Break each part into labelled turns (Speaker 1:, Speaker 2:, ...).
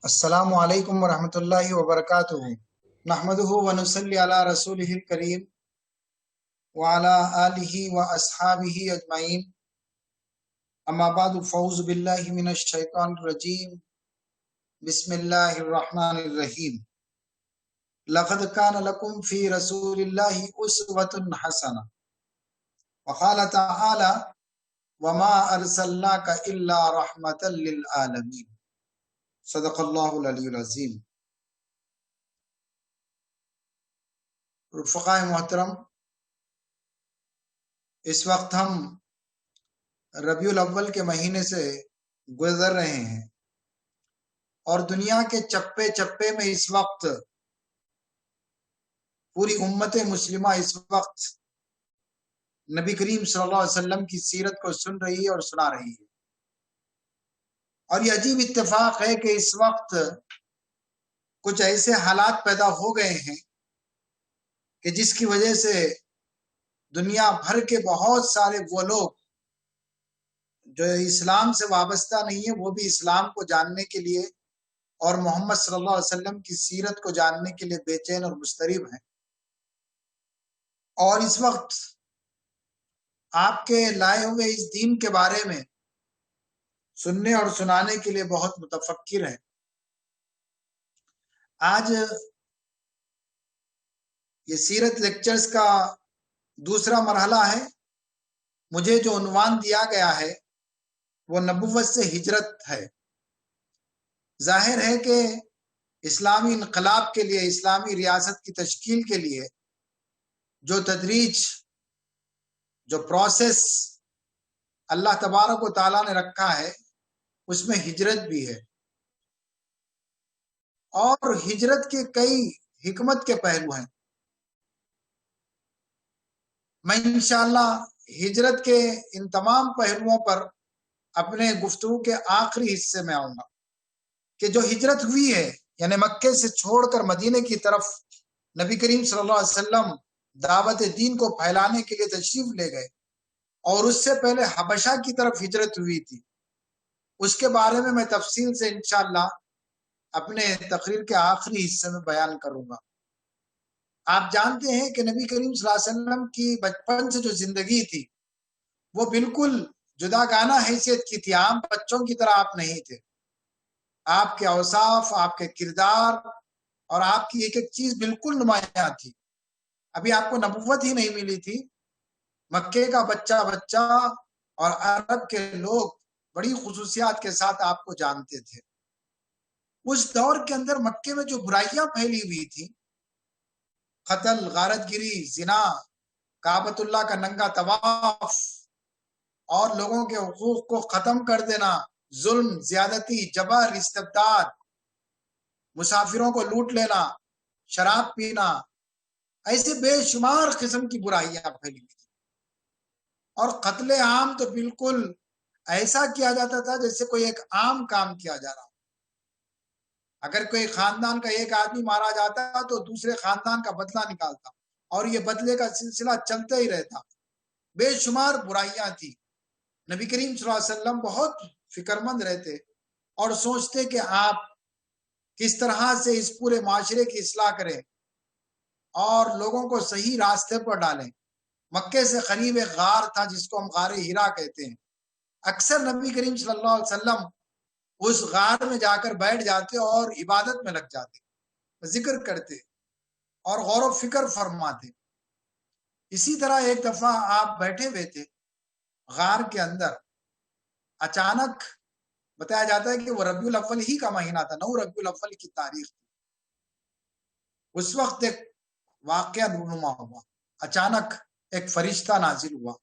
Speaker 1: السلام علیکم ورحمۃ اللہ وبرکاتہ۔ نحمدہ ونصلی علی رسولہ الکریم وعلی آلہ واصحابہ اجمعین، اما بعد فاعوذ باللہ من الشیطان الرجیم، بسم اللہ الرحمن الرحیم۔ لقد کان لکم فی رسول اللہ اسوۃ حسنہ، وقال تعالی وما ارسلناک الا رحمۃ للعالمین۔ صدق اللہ العلی العظیم۔ رفقائے محترم، اس وقت ہم ربیع الاول کے مہینے سے گزر رہے ہیں اور دنیا کے چپے چپے میں اس وقت پوری امت مسلمہ اس وقت نبی کریم صلی اللہ علیہ وسلم کی سیرت کو سن رہی ہے اور سنا رہی ہے۔ اور یہ عجیب اتفاق ہے کہ اس وقت کچھ ایسے حالات پیدا ہو گئے ہیں کہ جس کی وجہ سے دنیا بھر کے بہت سارے وہ لوگ جو اسلام سے وابستہ نہیں ہے وہ بھی اسلام کو جاننے کے لیے اور محمد صلی اللہ علیہ وسلم کی سیرت کو جاننے کے لیے بے چین اور مضطرب ہیں، اور اس وقت آپ کے لائے ہوئے اس دین کے بارے میں سننے اور سنانے کے لیے بہت متفکر ہیں۔ آج یہ سیرت لیکچرز کا دوسرا مرحلہ ہے۔ مجھے جو عنوان دیا گیا ہے وہ نبوت سے ہجرت ہے۔ ظاہر ہے کہ اسلامی انقلاب کے لیے، اسلامی ریاست کی تشکیل کے لیے جو تدریج، جو پروسیس اللہ تبارک و تعالیٰ نے رکھا ہے اس میں ہجرت بھی ہے، اور ہجرت کے کئی حکمت کے پہلو ہیں۔ میں انشاءاللہ ہجرت کے ان تمام پہلوؤں پر اپنے گفتگو کے آخری حصے میں آؤں گا کہ جو ہجرت ہوئی ہے، یعنی مکے سے چھوڑ کر مدینے کی طرف نبی کریم صلی اللہ علیہ وسلم دعوت دین کو پھیلانے کے لیے تشریف لے گئے، اور اس سے پہلے حبشہ کی طرف ہجرت ہوئی تھی، اس کے بارے میں میں تفصیل سے انشاءاللہ اپنے تقریر کے آخری حصے میں بیان کروں گا۔ آپ جانتے ہیں کہ نبی کریم صلی اللہ علیہ وسلم کی بچپن سے جو زندگی تھی وہ بالکل جداگانہ حیثیت کی تھی، عام بچوں کی طرح آپ نہیں تھے۔ آپ کے اوصاف، آپ کے کردار اور آپ کی ایک ایک چیز بالکل نمایاں تھی۔ ابھی آپ کو نبوت ہی نہیں ملی تھی، مکے کا بچہ اور عرب کے لوگ بڑی خصوصیات کے ساتھ آپ کو جانتے تھے۔ اس دور کے اندر مکے میں جو برائیاں پھیلی ہوئی تھی، قتل، غارت گری، زنا، کعبۃ اللہ کا ننگا طواف اور لوگوں کے حقوق کو ختم کر دینا، ظلم، زیادتی، جبر، استبداد، مسافروں کو لوٹ لینا، شراب پینا، ایسے بے شمار قسم کی برائیاں پھیلی ہوئی تھی۔ اور قتل عام تو بالکل ایسا کیا جاتا تھا جیسے کوئی ایک عام کام کیا جا رہا۔ اگر کوئی خاندان کا ایک آدمی مارا جاتا تو دوسرے خاندان کا بدلہ نکالتا، اور یہ بدلے کا سلسلہ چلتا ہی رہتا۔ بے شمار برائیاں تھی۔ نبی کریم صلی اللہ علیہ وسلم بہت فکر مند رہتے اور سوچتے کہ آپ کس طرح سے اس پورے معاشرے کی اصلاح کریں اور لوگوں کو صحیح راستے پر ڈالیں۔ مکے سے قریب ایک غار تھا جس کو ہم غار ہرا کہتے ہیں۔ اکثر نبی کریم صلی اللہ علیہ وسلم اس غار میں جا کر بیٹھ جاتے اور عبادت میں لگ جاتے، ذکر کرتے اور غور و فکر فرماتے۔ اسی طرح ایک دفعہ آپ بیٹھے ہوئے تھے غار کے اندر، اچانک بتایا جاتا ہے کہ وہ ربیع الاول ہی کا مہینہ تھا، 9 ربیع الاول کی تاریخ تھی۔ اس وقت ایک واقعہ رونما ہوا، اچانک ایک فرشتہ نازل ہوا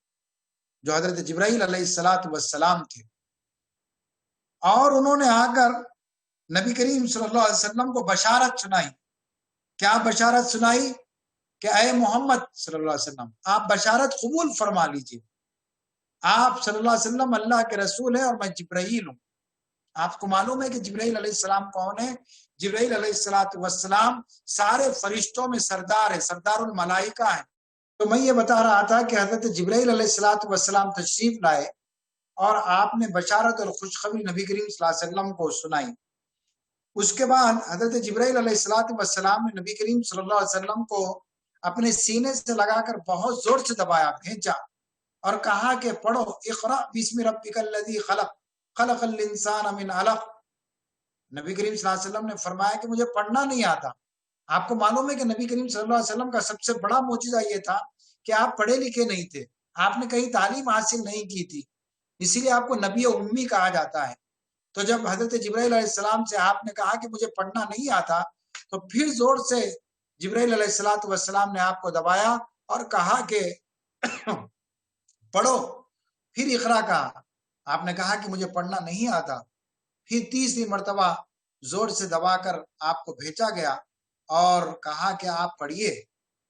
Speaker 1: جو حضرت جبرائیل علیہ السلام تھے، اور انہوں نے آ کر نبی کریم صلی اللہ علیہ وسلم کو بشارت سنائی۔ کیا بشارت سنائی؟ کہ اے محمد صلی اللہ علیہ وسلم، آپ بشارت قبول فرما لیجئے، آپ صلی اللہ علیہ وسلم اللہ کے رسول ہیں اور میں جبرائیل ہوں۔ آپ کو معلوم ہے کہ جبرائیل علیہ السلام کون ہے؟ جبرائیل علیہ السلام سارے فرشتوں میں سردار ہے، سردار الملائکہ ہے۔ تو میں یہ بتا رہا تھا کہ حضرت جبرائیل علیہ السلام تشریف لائے اور آپ نے بشارت اور خوشخبری نبی کریم صلی اللہ علیہ وسلم کو سنائی۔ اس کے بعد حضرت جبرائیل علیہ السلام نے نبی کریم صلی اللہ علیہ وسلم کو اپنے سینے سے لگا کر بہت زور سے دبایا، بھیجا اور کہا کہ پڑھو اقرأ بسم ربک الذی خلق خلق الانسان من علق۔ نبی کریم صلی اللہ علیہ وسلم نے فرمایا کہ مجھے پڑھنا نہیں آتا۔ آپ کو معلوم ہے کہ نبی کریم صلی اللہ علیہ وسلم کا سب سے بڑا معجزہ یہ تھا کہ آپ پڑھے لکھے نہیں تھے، آپ نے کہیں تعلیم حاصل نہیں کی تھی، اسی لیے آپ کو نبی امی کہا جاتا ہے۔ تو جب حضرت جبرائیل علیہ السلام سے آپ نے کہا کہ مجھے پڑھنا نہیں آتا، تو پھر زور سے جبرائیل علیہ السلام نے آپ کو دبایا اور کہا کہ پڑھو، پھر اقرا کہا، آپ نے کہا کہ مجھے پڑھنا نہیں آتا، پھر تیسری مرتبہ زور سے دبا کر آپ کو بھیجا گیا اور کہا کہ آپ پڑھیے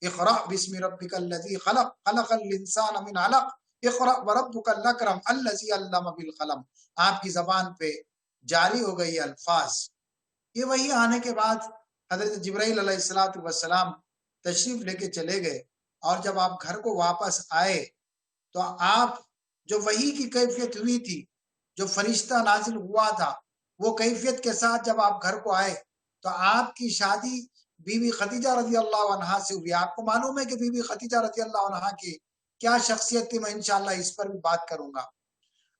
Speaker 1: اقرأ بسم ربک الذی خلق خلق الانسان من علق اقرأ وربک الاکرم الذی علم بالقلم۔ آپ کی زبان پہ جاری ہو گئی الفاظ۔ یہ وہی آنے کے بعد حضرت جبرائیل علیہ السلام تشریف لے کے چلے گئے، اور جب آپ گھر کو واپس آئے تو آپ جو وحی کی کیفیت ہوئی تھی، جو فرشتہ نازل ہوا تھا، وہ کیفیت کے ساتھ جب آپ گھر کو آئے تو آپ کی شادی بی بی خدیجہ رضی اللہ عنہا سے ہوئی۔ آپ کو معلوم ہے کہ بی بی خدیجہ رضی اللہ عنہا کی کیا شخصیت تھی، میں انشاءاللہ اس پر بھی بات کروں گا۔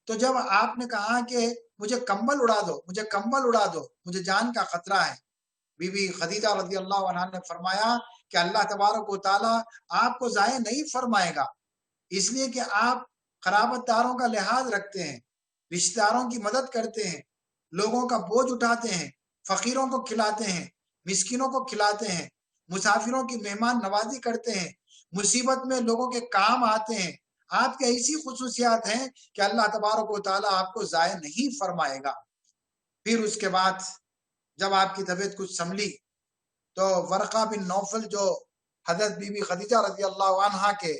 Speaker 1: تو جب آپ نے کہا کہ مجھے کمبل اڑا دو، مجھے کمبل اڑا دو، مجھے جان کا خطرہ ہے، بی بی خدیجہ رضی اللہ عنہا نے فرمایا کہ اللہ تبارک و تعالی آپ کو ضائع نہیں فرمائے گا، اس لیے کہ آپ قرابت داروں کا لحاظ رکھتے ہیں، رشتہ داروں کی مدد کرتے ہیں، لوگوں کا بوجھ اٹھاتے ہیں، فقیروں کو کھلاتے ہیں، مسکینوں کو کھلاتے ہیں، مسافروں کی مہمان نوازی کرتے ہیں، مصیبت میں لوگوں کے کام آتے ہیں۔ آپ کی ایسی خصوصیات ہیں کہ اللہ تبارک و تعالیٰ آپ کو ضائع نہیں فرمائے گا۔ پھر اس کے بعد جب آپ کی طبیعت کچھ سنبھلی تو ورقہ بن نوفل جو حضرت بی بی خدیجہ رضی اللہ عنہا کے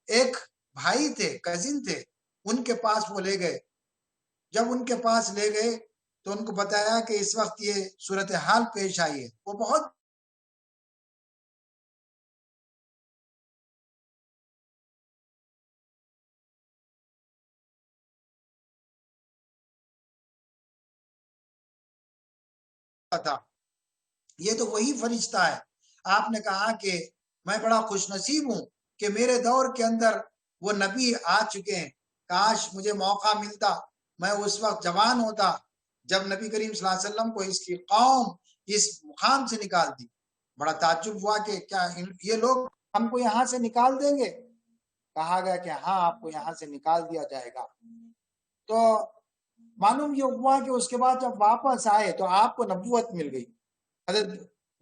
Speaker 1: ایک بھائی تھے، کزن تھے، ان کے پاس وہ لے گئے۔ جب ان کے پاس لے گئے تو ان کو بتایا کہ اس وقت یہ صورتحال پیش آئی ہے۔ وہ بہت تھا، یہ تو وہی فرشتہ ہے۔ آپ نے کہا کہ میں بڑا خوش نصیب ہوں کہ میرے دور کے اندر وہ نبی آ چکے ہیں، کاش مجھے موقع ملتا، میں اس وقت جوان ہوتا جب نبی کریم صلی اللہ علیہ وسلم کو اس کی قوم اس مقام سے نکال دی۔ بڑا تعجب ہوا کہ کیا یہ لوگ ہم کو یہاں سے نکال دیں گے؟ کہا گیا کہ ہاں، آپ کو یہاں سے نکال دیا جائے گا۔ تو معلوم یہ ہوا کہ اس کے بعد جب واپس آئے تو آپ کو نبوت مل گئی۔ حضرت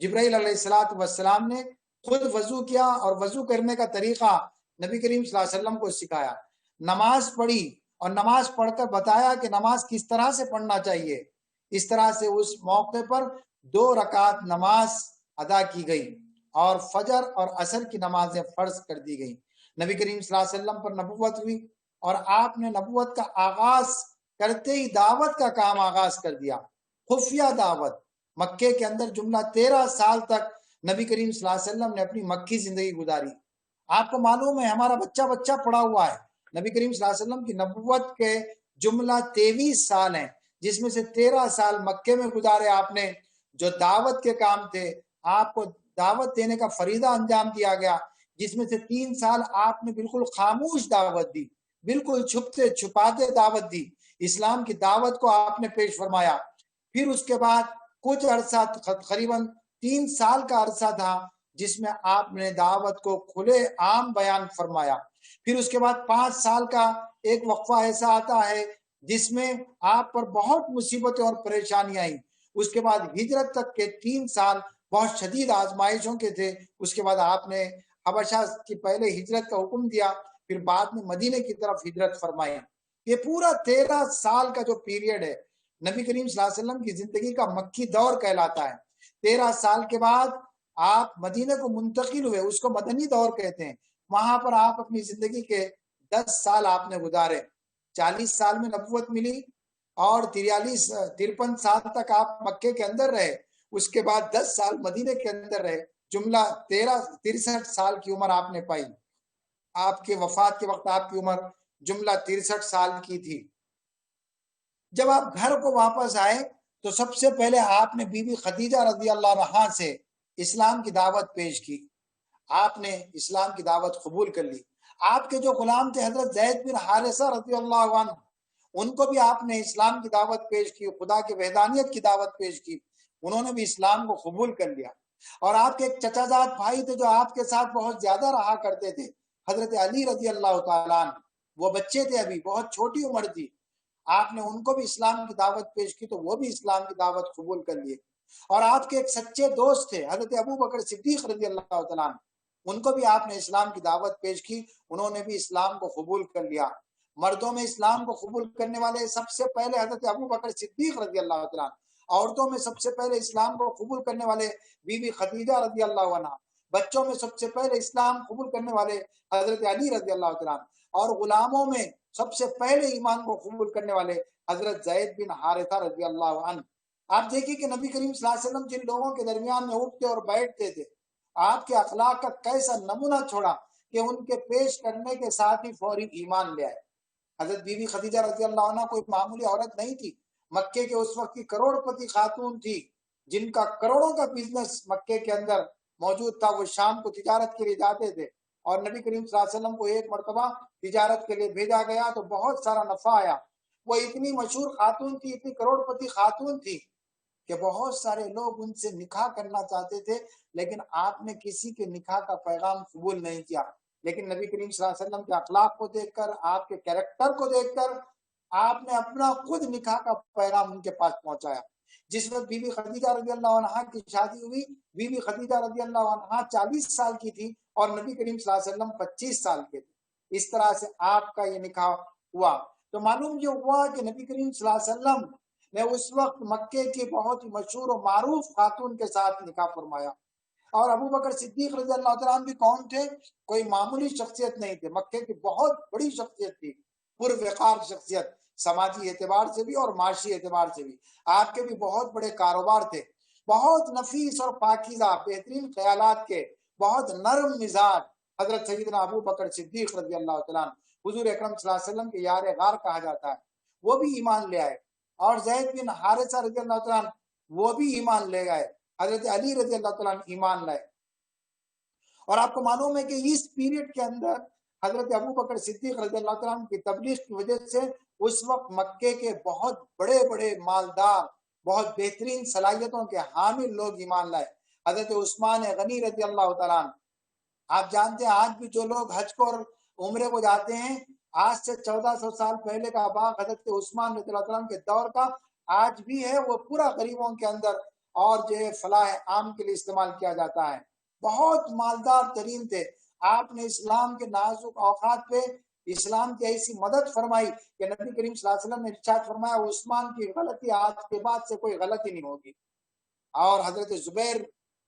Speaker 1: جبرائیل علیہ السلام نے خود وضو کیا اور وضو کرنے کا طریقہ نبی کریم صلی اللہ علیہ وسلم کو سکھایا، نماز پڑھی اور نماز پڑھ کر بتایا کہ نماز کس طرح سے پڑھنا چاہیے۔ اس طرح سے اس موقع پر 2 رکعت نماز ادا کی گئی اور فجر اور عصر کی نمازیں فرض کر دی گئی۔ نبی کریم صلی اللہ علیہ وسلم پر نبوت ہوئی اور آپ نے نبوت کا آغاز کرتے ہی دعوت کا کام آغاز کر دیا، خفیہ دعوت۔ مکے کے اندر جملہ 13 سال تک نبی کریم صلی اللہ علیہ وسلم نے اپنی مکی زندگی گزاری۔ آپ کو معلوم ہے ہمارا بچہ پڑا ہوا ہے، نبی کریم صلی اللہ علیہ وسلم کی نبوت کے جملہ 23 سال ہیں، جس میں سے 13 سال مکے میں گزارے آپ نے، جو دعوت کے کام تھے، آپ کو دعوت دینے کا فریضہ انجام دیا گیا، جس میں سے 3 سال آپ نے بالکل خاموش دعوت دی، بالکل چھپتے چھپاتے دعوت دی، اسلام کی دعوت کو آپ نے پیش فرمایا۔ پھر اس کے بعد کچھ عرصہ، قریباً 3 سال کا عرصہ تھا جس میں آپ نے دعوت کو کھلے عام بیان فرمایا۔ پھر اس کے بعد 5 سال کا ایک وقفہ ایسا آتا ہے جس میں آپ پر بہت مصیبتیں اور پریشانیاں آئیں۔ اس کے بعد ہجرت تک کے 3 سال بہت شدید آزمائشوں کے تھے۔ اس کے بعد آپ نے حبشہ کی پہلے ہجرت کا حکم دیا، پھر بعد میں مدینے کی طرف ہجرت فرمائی۔ یہ پورا 13 سال کا جو پیریڈ ہے نبی کریم صلی اللہ علیہ وسلم کی زندگی کا مکی دور کہلاتا ہے۔ 13 سال کے بعد آپ مدینے کو منتقل ہوئے، اس کو مدنی دور کہتے ہیں۔ وہاں پر آپ اپنی زندگی کے 10 سال آپ نے گزارے۔ 40 سال میں نبوت ملی اور 53 سال تک آپ مکے کے اندر رہے۔ اس کے بعد 10 سال مدینے کے اندر رہے، جملہ 63 سال کی عمر آپ نے پائی۔ آپ کے وفات کے وقت آپ کی عمر جملہ 63 سال کی تھی۔ جب آپ گھر کو واپس آئے تو سب سے پہلے آپ نے بی بی خدیجہ رضی اللہ عنہا سے اسلام کی دعوت پیش کی، آپ نے اسلام کی دعوت قبول کر لی۔ آپ کے جو غلام تھے حضرت زید بن حارثہ رضی اللہ عنہ، ان کو بھی آپ نے اسلام کی دعوت پیش کی، خدا کی وحدانیت کی دعوت پیش کی، انہوں نے بھی اسلام کو قبول کر لیا۔ اور آپ کے ایک چچا زاد بھائی تھے جو آپ کے ساتھ بہت زیادہ رہا کرتے تھے، حضرت علی رضی اللہ تعالیٰ عنہ، وہ بچے تھے، ابھی بہت چھوٹی عمر تھی، آپ نے ان کو بھی اسلام کی دعوت پیش کی تو وہ بھی اسلام کی دعوت قبول کر لیے۔ اور آپ کے ایک سچے دوست تھے حضرت ابو بکر صدیق رضی اللہ تعالیٰ عنہ، ان کو بھی آپ نے اسلام کی دعوت پیش کی، انہوں نے بھی اسلام کو قبول کر لیا۔ مردوں میں اسلام کو قبول کرنے والے سب سے پہلے حضرت ابو بکر صدیق رضی اللہ تعالیٰ عنہ، عورتوں میں سب سے پہلے اسلام کو قبول کرنے والے بی بی خدیجہ رضی اللہ عنہ، بچوں میں سب سے پہلے اسلام قبول کرنے والے حضرت علی رضی اللہ تعالیٰ عنہ، اور غلاموں میں سب سے پہلے ایمان کو قبول کرنے والے حضرت زید بن حارثہ رضی اللہ عنہ۔ آپ دیکھیں کہ نبی کریم صلی اللہ علیہ وسلم جن لوگوں کے درمیان میں اٹھتے اور بیٹھتے تھے، آپ کے اخلاق کا کیسا نمونہ چھوڑا کہ ان کے پیش کرنے کے ساتھ ہی فوری ایمان لے آئے۔ حضرت بی بی خدیجہ رضی اللہ عنہ کوئی معمولی عورت نہیں تھی، مکے کے اس وقت کی کروڑ پتی خاتون تھی، جن کا کروڑوں کا بزنس مکے کے اندر موجود تھا۔ وہ شام کو تجارت کے لیے جاتے تھے، اور نبی کریم صلی اللہ علیہ وسلم کو ایک مرتبہ تجارت کے لیے بھیجا گیا تو بہت سارا نفع آیا۔ وہ اتنی مشہور خاتون تھی، اتنی کروڑ پتی خاتون تھی کہ بہت سارے لوگ ان سے نکاح کرنا چاہتے تھے، لیکن آپ نے کسی کے نکاح کا پیغام قبول نہیں کیا۔ لیکن نبی کریم صلی اللہ علیہ وسلم کے اخلاق کو دیکھ کر، آپ کے کیریکٹر کو دیکھ کر، آپ نے اپنا خود نکاح کا پیغام ان کے پاس پہنچایا۔ جس وقت بی بی خدیجہ رضی اللہ عنہا کی شادی ہوئی، بی بی خدیجہ رضی اللہ عنہا 40 سال کی تھی اور نبی کریم صلی اللہ علیہ وسلم 25 سال کے تھے۔ اس طرح سے آپ کا یہ نکاح ہوا۔ تو معلوم یہ ہوا کہ نبی کریم صلی اللہ علیہ وسلم نے اس وقت مکے کی بہت ہی مشہور و معروف خاتون کے ساتھ نکاح فرمایا۔ اور ابو بکر صدیق رضی اللہ تعالیٰ عنہ بھی کون تھے؟ کوئی معمولی شخصیت نہیں تھے، مکے کی بہت بڑی شخصیت تھی، پروقار شخصیت، سماجی اعتبار سے بھی اور معاشی اعتبار سے بھی۔ آپ کے بھی بہت بڑے کاروبار تھے، بہت نفیس اور پاکیزہ بہترین خیالات کے، بہت نرم مزاج حضرت سیدنا ابو بکر صدیق رضی اللہ تعالیٰ عنہ، حضور اکرم صلی اللہ علیہ وسلم کے یار غار کہا جاتا ہے، وہ بھی ایمان لے آئے۔ اور زید بن حارثہ رضی اللہ تعالیٰ عنہ وہ بھی ایمان لے گئے، حضرت علی رضی اللہ تعالیٰ عنہ ایمان لائے۔ اور آپ کو معلوم ہے کہ اس پیریڈ کے اندر حضرت ابو بکر صدیق رضی اللہ تعالیٰ عنہ کی تبلیغ کی وجہ سے اس وقت مکے کے بہت بڑے بڑے مالدار، بہت بہترین صلاحیتوں کے حامل لوگ ایمان لائے۔ حضرت عثمان غنی رضی اللہ تعالیٰ عنہ، آپ جانتے ہیں آج بھی جو لوگ حج کو اور عمرے کو جاتے ہیں، آج سے 1400 سال پہلے کا باغ حضرت عثمان رضی اللہ تعالیٰ عنہ کے دور کا آج بھی ہے، وہ پورا غریبوں کے اندر اور جو ہے فلاح عام کے لیے استعمال کیا جاتا ہے۔ بہت مالدار ترین تھے۔ آپ نے اسلام کے نازک اوقات پہ اسلام کی ایسی مدد فرمائی کہ نبی کریم صلی اللہ علیہ وسلم نے ارشاد فرمایا عثمان کی غلطی آج کے بعد سے کوئی غلطی نہیں ہوگی۔ اور حضرت زبیر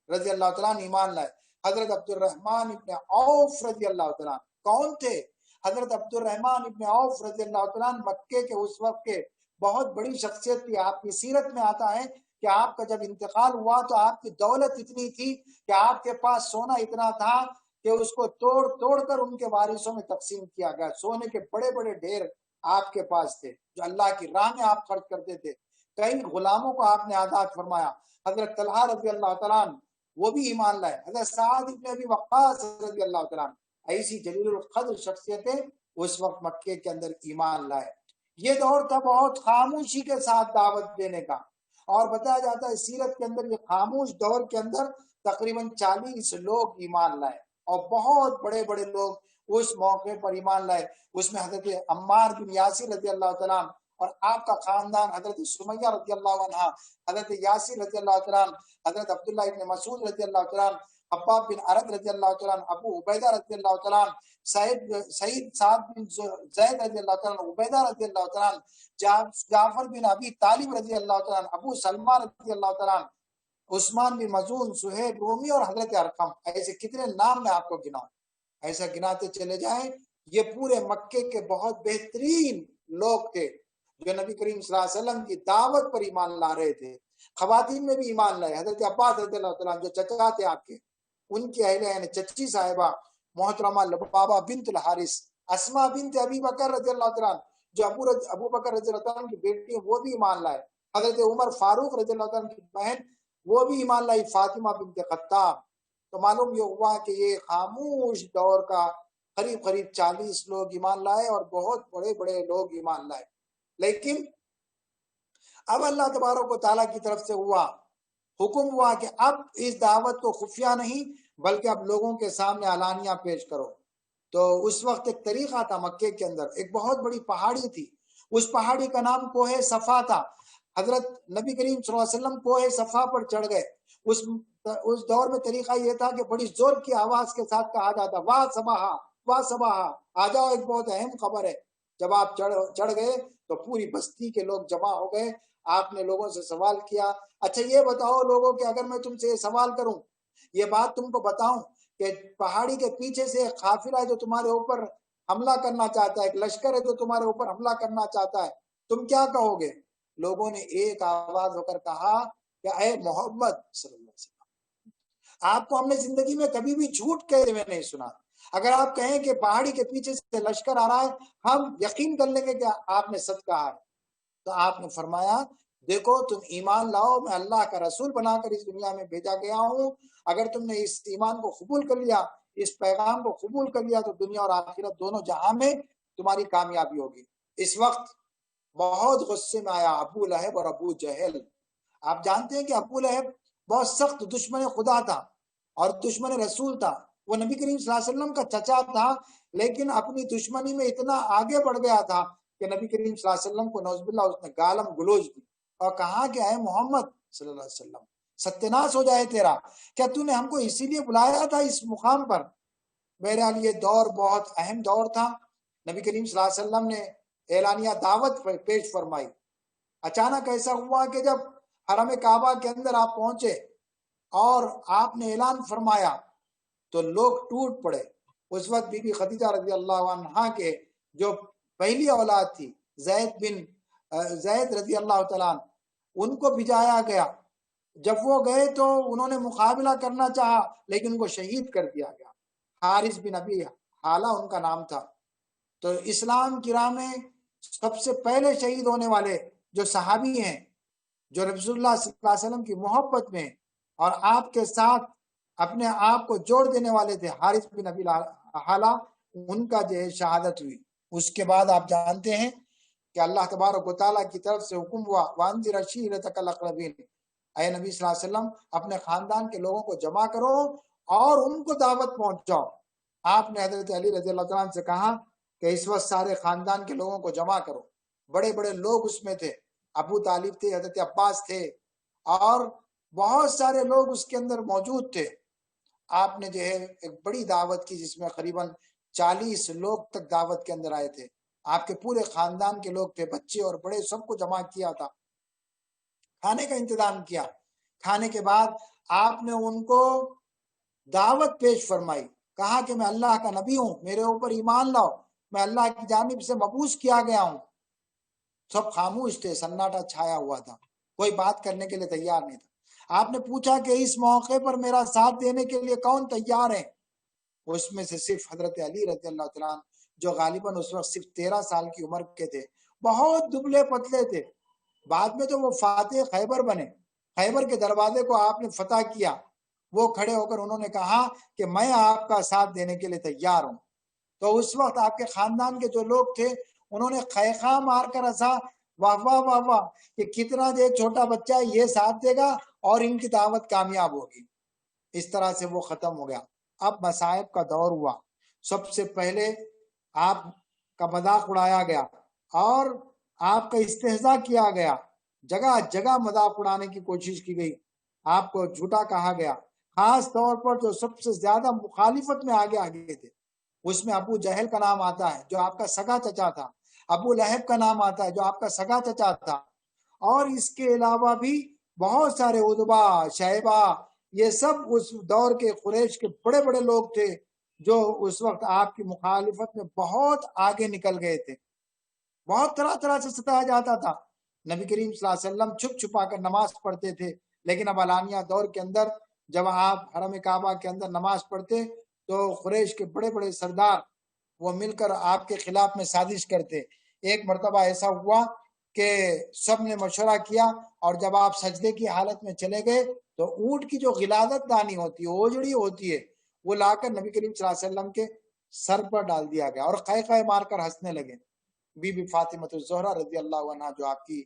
Speaker 1: رضی اللہ تعالیٰ عنہ ایمان لائے۔ حضرت عبد الرحمن ابن عوف رضی اللہ تعالیٰ عنہ کون تھے؟ حضرت عبد الرحمن ابن عوف رضی اللہ تعالیٰ عنہ مکے کے اس وقت کے بہت بڑی شخصیت تھی۔ آپ کی سیرت میں آتا ہے کہ آپ کا جب انتقال ہوا تو آپ کی دولت اتنی تھی کہ آپ کے پاس سونا اتنا تھا کہ اس کو توڑ توڑ کر ان کے وارثوں میں تقسیم کیا گیا۔ سونے کے بڑے بڑے ڈھیر آپ کے پاس تھے جو اللہ کی راہ میں آپ خرچ کرتے تھے۔ کئی غلاموں کو آپ نے آزاد فرمایا۔ حضرت طلحہ رضی اللہ تعالیٰ عنہ وہ بھی ایمان لائے۔ حضرت سعد ابن ابی وقاص رضی اللہ تعالیٰ عنہ ایسی جلیل القدر شخصیتیں اس وقت مکے کے اندر ایمان لائے۔ یہ دور تھا بہت خاموشی کے ساتھ دعوت دینے کا، اور بتایا جاتا ہے سیرت کے اندر یہ خاموش دور کے اندر تقریباً 40 لوگ ایمان لائے، اور بہت بڑے بڑے لوگ اس موقع پر ایمان لائے۔ اس میں حضرت عمار بن یاسر رضی اللہ تعالیٰ عنہ اور آپ کا خاندان، حضرت سمیہ رضی اللہ عنہ، حضرت یاسر رضی اللہ تعالیٰ عنہ، حضرت عبداللہ ابن مسعود رضی اللہ تعالیٰ عنہ، حباب بن عرد رضی اللہ تعالیٰ عنہ، ابو عبیدہ رضی اللہ تعالیٰ عنہ، سعید سعد بن زید رضی اللہ تعالیٰ عنہ، عبیدہ رضی اللہ تعالیٰ عنہ، جعفر بن ابی طالب رضی اللہ تعالیٰ عنہ، ابو سلمہ رضی اللہ تعالیٰ عنہ، عثمان بن مظعون، سہیب رومی اور حضرت ارقم۔ ایسے کتنے نام میں آپ کو گناؤں، ایسا گناتے چلے جائیں۔ یہ پورے مکے کے بہت بہترین لوگ تھے جو نبی کریم صلی اللہ علیہ وسلم کی دعوت پر ایمان لا رہے تھے۔ خواتین میں بھی ایمان لائے۔ حضرت عباس رضی اللہ تعالیٰ جو چچا تھے آپ کے، ان کی اہلیہ یعنی چچی صاحبہ محترمہ لبابہ بنت الحارث، اسماء بنت ابی بکر رضی اللہ تعالیٰ جو ابو بکر رضی اللہ تعالیٰ کی بیٹی ہیں، وہ بھی ایمان لائے۔ حضرت عمر فاروق رضی اللہ عنہ کی بہن وہ بھی ایمان لائی، فاطمہ بنت خطاب. تو معلوم یہ ہوا کہ یہ خاموش دور کا قریب 40 لوگ ایمان لائے اور بہت بڑے بڑے لوگ ایمان لائے. لیکن اب اللہ تبارک و تعالیٰ کی طرف سے حکم ہوا کہ اب اس دعوت کو خفیہ نہیں بلکہ اب لوگوں کے سامنے علانیہ پیش کرو. تو اس وقت ایک طریقہ تھا مکے کے اندر، ایک بہت بڑی پہاڑی تھی، اس پہاڑی کا نام کوہ صفا تھا. حضرت نبی کریم صلی اللہ علیہ وسلم کوہ صفا پر چڑھ گئے. اس دور میں طریقہ یہ تھا کہ بڑی زور کی آواز کے ساتھ کہا جاتا واہ صباحا واہ صباحا، آ جاؤ ایک بہت اہم خبر ہے. جب آپ چڑھ گئے تو پوری بستی کے لوگ جمع ہو گئے. آپ نے لوگوں سے سوال کیا، اچھا یہ بتاؤ لوگوں کہ اگر میں تم سے یہ سوال کروں، یہ بات تم کو بتاؤں کہ پہاڑی کے پیچھے سے ایک قافلہ ہے جو تمہارے اوپر حملہ کرنا چاہتا ہے، ایک لشکر ہے جو تمہارے اوپر حملہ کرنا چاہتا ہے، تم کیا کہو گے؟ لوگوں نے ایک آواز ہو کر کہا کہ اے محمد صلی اللہ علیہ وسلم، آپ کو ہم نے زندگی میں کبھی بھی جھوٹ کہے ہوئے نہیں سنا. اگر آپ کہیں کہ پہاڑی کے پیچھے سے لشکر آ رہا ہے، ہم یقین کر لیں گے کہ آپ نے سچ کہا ہے. تو آپ نے فرمایا دیکھو تم ایمان لاؤ، میں اللہ کا رسول بنا کر اس دنیا میں بھیجا گیا ہوں. اگر تم نے اس ایمان کو قبول کر لیا، اس پیغام کو قبول کر لیا، تو دنیا اور آخرت دونوں جہاں میں تمہاری کامیابی ہوگی. اس وقت بہت غصے میں آیا ابو لہب اور ابو جہل. آپ جانتے ہیں کہ ابو لہب بہت سخت دشمن خدا تھا اور دشمن رسول تھا. وہ نبی کریم صلی اللہ علیہ وسلم کا چچا تھا، لیکن اپنی دشمنی میں اتنا آگے بڑھ گیا تھا کہ نبی کریم صلی اللہ علیہ وسلم کو نعوذ باللہ اس نے گالم گلوچ دی اور کہا کہ اے محمد صلی اللہ علیہ وسلم، ستیناش ہو جائے تیرا، کیا تو نے ہم کو اسی لیے بلایا تھا اس مقام پر؟ بہرحال یہ دور بہت اہم دور تھا. نبی کریم صلی اللہ علیہ وسلم نے اعلانیہ دعوت پیش فرمائی. اچانک ایسا ہوا کہ جب حرم کعبہ کے اندر آپ پہنچے اور آپ نے اعلان فرمایا تو لوگ ٹوٹ پڑے. اس وقت بی بی خدیجہ رضی اللہ عنہا کے جو پہلی اولاد تھی زید رضی اللہ تعالیٰ عنہ، ان کو بھجایا گیا. جب وہ گئے تو انہوں نے مقابلہ کرنا چاہا لیکن ان کو شہید کر دیا گیا. حارث بن ابی حالہ ان کا نام تھا. تو اسلام کی راہ میں سب سے پہلے شہید ہونے والے جو صحابی ہیں، جو رسول اللہ صلی اللہ علیہ وسلم کی محبت میں اور آپ کے ساتھ اپنے آپ کو جوڑ دینے والے تھے، حارث بن ابی حالہ، ان کا جو ہے شہادت ہوئی. اس کے بعد آپ جانتے ہیں کہ اللہ تبارک و تعالیٰ کی طرف سے حکم ہوا وَأَنذِرْ عَشِيرَتَكَ الْأَقْرَبِينَ، اے نبی صلی اللہ علیہ وسلم اپنے خاندان کے لوگوں کو جمع کرو اور ان کو دعوت پہنچاؤ. آپ نے حضرت علی رضی اللہ عنہ سے کہا کہ اس وقت سارے خاندان کے لوگوں کو جمع کرو. بڑے بڑے لوگ اس میں تھے، ابو طالب تھے، حضرت عباس تھے اور بہت سارے لوگ اس کے اندر موجود تھے. آپ نے جو ہے ایک بڑی دعوت کی جس میں قریباً 40 لوگ تک دعوت کے اندر آئے تھے. آپ کے پورے خاندان کے لوگ تھے، بچے اور بڑے، سب کو جمع کیا تھا، کھانے کا انتظام کیا. کھانے کے بعد آپ نے ان کو دعوت پیش فرمائی، کہا کہ میں اللہ کا نبی ہوں، میرے اوپر ایمان لاؤ، میں اللہ کی جانب سے مبعوث کیا گیا ہوں. سب خاموش تھے، سناٹا چھایا ہوا تھا، کوئی بات کرنے کے لیے تیار نہیں تھا. آپ نے پوچھا کہ اس موقع پر میرا ساتھ دینے کے لیے کون تیار ہے؟ اس میں سے صرف حضرت علی رضی اللہ تعالیٰ عنہ، جو غالباً اس وقت صرف 13 سال کی عمر کے تھے، بہت دبلے پتلے تھے. بعد میں تو وہ فاتح خیبر بنے، خیبر کے دروازے کو آپ نے فتح کیا. وہ کھڑے ہو کر انہوں نے کہا کہ میں آپ کا ساتھ دینے کے لیے تیار ہوں. تو اس وقت آپ کے خاندان کے جو لوگ تھے انہوں نے خیخا مار کر ہنسا، واہ واہ واہ واہ، کہ کتنا جو چھوٹا بچہ ہے یہ ساتھ دے گا اور ان کی دعوت کامیاب ہوگی. اس طرح سے وہ ختم ہو گیا. اب مصائب کا دور ہوا. سب سے پہلے آپ کا مذاق اڑایا گیا اور آپ کا استہزاء کیا گیا، جگہ جگہ مذاق اڑانے کی کوشش کی گئی، آپ کو جھوٹا کہا گیا. خاص طور پر جو سب سے زیادہ مخالفت میں آگے تھے اس میں ابو جہل کا نام آتا ہے جو آپ کا سگا چچا تھا، ابو لہب کا نام آتا ہے جو آپ کا سگا چچا تھا، اور اس کے علاوہ بھی بہت سارے عتبہ، شیبہ، یہ سب اس دور کے قریش کے بڑے بڑے لوگ تھے جو اس وقت آپ کی مخالفت میں بہت آگے نکل گئے تھے. بہت طرح طرح سے ستایا جاتا تھا. نبی کریم صلی اللہ علیہ وسلم چھپ چھپا کر نماز پڑھتے تھے، لیکن اب علانیہ دور کے اندر جب آپ حرم کعبہ کے اندر نماز پڑھتے تو قریش کے بڑے بڑے سردار وہ مل کر آپ کے خلاف میں سازش کرتے. ایک مرتبہ ایسا ہوا کہ سب نے مشورہ کیا، اور جب آپ سجدے کی حالت میں چلے گئے تو اونٹ کی جو غلادت دانی ہوتی ہے، اوجڑی ہوتی ہے، وہ لا کر نبی کریم صلی اللہ علیہ وسلم کے سر پر ڈال دیا گیا، اور قہقہ مار کر ہنسنے لگے۔ بی بی فاطمہ الزہرا رضی اللہ عنہا، جو آپ کی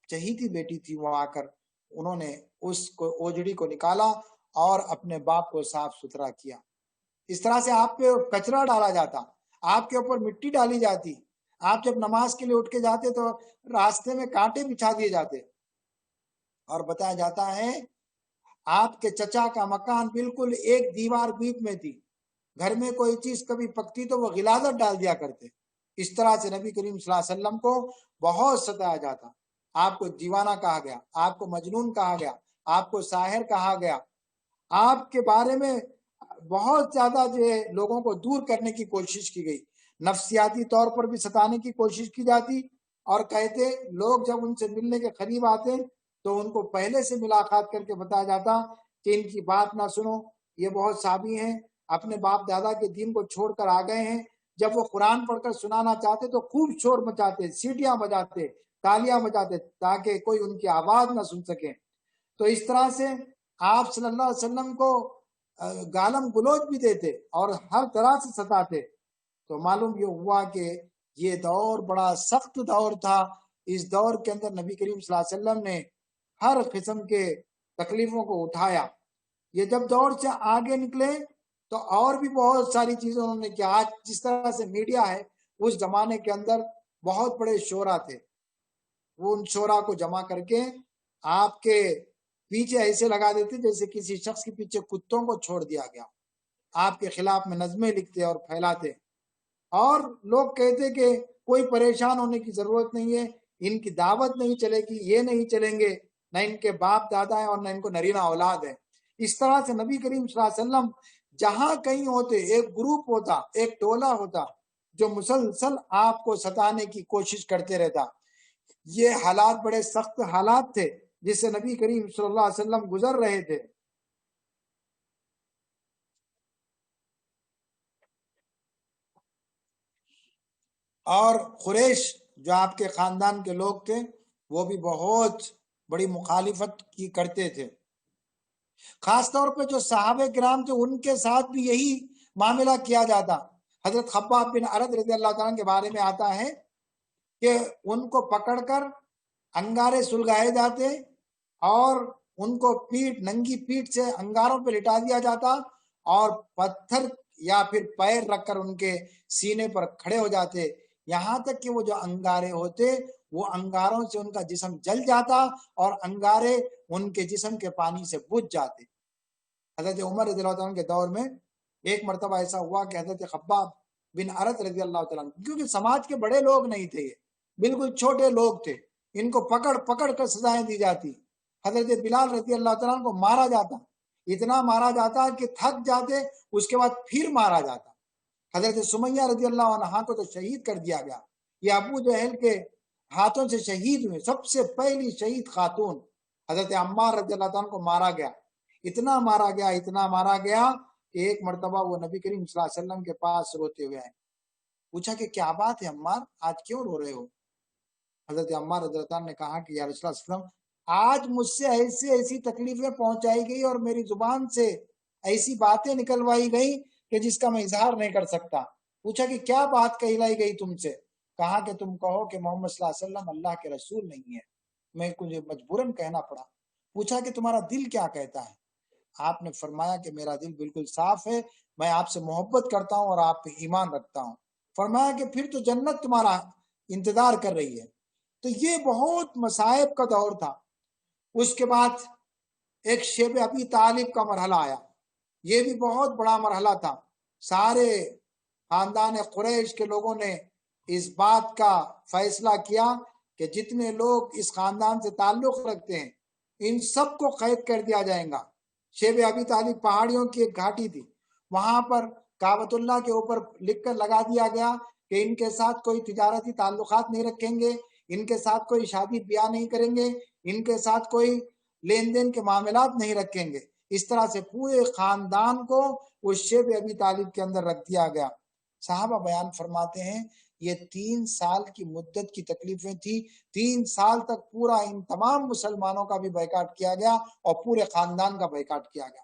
Speaker 1: چہیتی بیٹی تھی، وہ آ کر انہوں نے اس کو اوجڑی کو نکالا اور اپنے باپ کو صاف ستھرا کیا۔ اس طرح سے آپ پہ کچرا ڈالا جاتا، آپ کے اوپر مٹی ڈالی جاتی، آپ جب نماز کے لیے اٹھ کے جاتے تو راستے میں کانٹے بچھا دیے جاتے، اور بتایا جاتا ہے آپ کے چچا کا مکان بالکل ایک دیوار بیچ میں تھی، گھر میں کوئی چیز کبھی پکتی تو وہ غلاظت ڈال دیا کرتے۔ اس طرح سے نبی کریم صلی اللہ علیہ وسلم کو بہت ستایا جاتا، آپ کو دیوانہ کہا گیا، آپ کو مجنون کہا گیا، آپ کو ساحر کہا گیا، آپ کے بارے میں بہت زیادہ جو ہے لوگوں کو دور کرنے کی کوشش کی گئی، نفسیاتی طور پر بھی ستانے کی کوشش کی جاتی، اور کہتے لوگ جب ان سے ملنے کے قریب آتے تو ان کو پہلے سے ملاقات کر کے بتایا جاتا کہ ان کی بات نہ سنو، یہ بہت صابی ہیں، اپنے باپ دادا کے دین کو چھوڑ کر آ گئے ہیں۔ جب وہ قرآن پڑھ کر سنانا چاہتے تو خوب شور مچاتے، سیٹیاں بجاتے، تالیاں بجاتے، تاکہ کوئی ان کی آواز نہ سن سکے۔ تو اس طرح سے آپ صلی اللہ علیہ وسلم کو گالم گلوچ بھی دیتے اور ہر طرح سے ستاتے۔ تو معلوم یہ ہوا کہ یہ دور بڑا سخت دور تھا۔ اس دور کے اندر نبی کریم صلی اللہ علیہ وسلم نے ہر قسم کے تکلیفوں کو اٹھایا۔ یہ جب دور سے آگے نکلے تو اور بھی بہت ساری چیزیں انہوں نے کیا۔ آج جس طرح سے میڈیا ہے، اس زمانے کے اندر بہت بڑے شورا تھے، وہ ان شورا کو جمع کر کے آپ کے پیچھے ایسے لگا دیتے جیسے کسی شخص کے پیچھے کتوں کو چھوڑ دیا گیا، آپ کے خلاف میں نظمیں لکھتے اور پھیلاتے، اور لوگ کہتے کہ کوئی پریشان ہونے کی ضرورت نہیں ہے، ان کی دعوت نہیں چلے گی، یہ نہیں چلیں گے، نہ ان کے باپ دادا ہیں اور نہ ان کو نرینہ اولاد ہے۔ اس طرح سے نبی کریم صلی اللہ علیہ وسلم جہاں کہیں ہوتے، ایک گروپ ہوتا، ایک ٹولہ ہوتا جو مسلسل آپ کو ستانے کی کوشش کرتے رہتا۔ یہ حالات بڑے سخت حالات تھے جس سے نبی کریم صلی اللہ علیہ وسلم گزر رہے تھے۔ اور قریش جو آپ کے خاندان کے لوگ تھے، وہ بھی بہت بڑی مخالفت کی کرتے تھے۔ خاص طور پہ جو صحابہ کرام تھے ان کے ساتھ بھی یہی معاملہ کیا جاتا۔ حضرت خباب بن عرد رضی اللہ تعالیٰ کے بارے میں آتا ہے کہ ان کو پکڑ کر انگارے سلگائے جاتے اور ان کو ننگی پیٹ سے انگاروں پہ لٹا دیا جاتا، اور پتھر یا پھر پیر رکھ کر ان کے سینے پر کھڑے ہو جاتے، یہاں تک کہ وہ جو انگارے ہوتے وہ انگاروں سے ان کا جسم جل جاتا اور انگارے ان کے جسم کے پانی سے بجھ جاتے۔ حضرت عمر رضی اللہ عنہ کے دور میں ایک مرتبہ ایسا ہوا کہ حضرت خباب بن عرد رضی اللہ تعالیٰ عنہ، کیونکہ سماج کے بڑے لوگ نہیں تھے، یہ بالکل چھوٹے لوگ تھے، ان کو پکڑ پکڑ کر سزائیں دی جاتی۔ حضرت بلال رضی اللہ تعالیٰ عنہ کو مارا جاتا، اتنا مارا جاتا کہ تھک جاتے، اس کے بعد پھر مارا جاتا۔ حضرت سمیہ رضی اللہ عنہا کو تو شہید کر دیا گیا، یہ ابو جہل کے ہاتھوں سے شہید ہوئے، سب سے پہلی شہید خاتون۔ حضرت عمار رضی اللہ عنہ کو مارا گیا، اتنا مارا گیا، اتنا مارا گیا کہ ایک مرتبہ وہ نبی کریم صلی اللہ علیہ وسلم کے پاس روتے ہوئے آئے، پوچھا کہ کیا بات ہے عمار، آج کیوں رو رہے ہو؟ حضرت عمار رضی اللہ عنہ نے کہا کہ یا رسول اللہ صلی اللہ علیہ وسلم، آج مجھ سے ایسی تکلیفیں پہنچائی گئی اور میری زبان سے ایسی باتیں نکلوائی گئی کہ جس کا میں اظہار نہیں کر سکتا۔ پوچھا کہ کیا بات کہلائی گئی تم سے؟ کہا کہ تم کہو کہ محمد صلی اللہ علیہ وسلم اللہ کے رسول نہیں ہے۔ میں مجھے مجبوراً کہنا پڑا۔ پوچھا کہ تمہارا دل کیا کہتا ہے؟ آپ نے فرمایا کہ میرا دل بالکل صاف ہے، میں آپ سے محبت کرتا ہوں اور آپ پہ ایمان رکھتا ہوں۔ فرمایا کہ پھر تو جنت تمہارا انتظار کر رہی ہے۔ تو یہ بہت مصائب کا دور تھا۔ اس کے بعد ایک شیب ابی طالب کا مرحلہ آیا، یہ بھی بہت بڑا مرحلہ تھا۔ سارے خاندان قریش کے لوگوں نے اس بات کا فیصلہ کیا کہ جتنے لوگ اس خاندان سے تعلق رکھتے ہیں ان سب کو قید کر دیا جائے گا۔ شیب ابی طالب پہاڑیوں کی ایک گھاٹی تھی، وہاں پر کعبۃ اللہ کے اوپر لکھ کر لگا دیا گیا کہ ان کے ساتھ کوئی تجارتی تعلقات نہیں رکھیں گے، ان کے ساتھ کوئی شادی بیاہ نہیں کریں گے، ان کے ساتھ کوئی لین دین کے معاملات نہیں رکھیں گے۔ اس طرح سے پورے خاندان کو اس شیب ابی طالب کے اندر رکھ دیا گیا۔ صحابہ بیان فرماتے ہیں یہ 3 سال کی مدت کی تکلیفیں تھی. 3 سال تک پورا ان تمام مسلمانوں کا بھی بائیکاٹ کیا گیا اور پورے خاندان کا بائیکاٹ کیا گیا.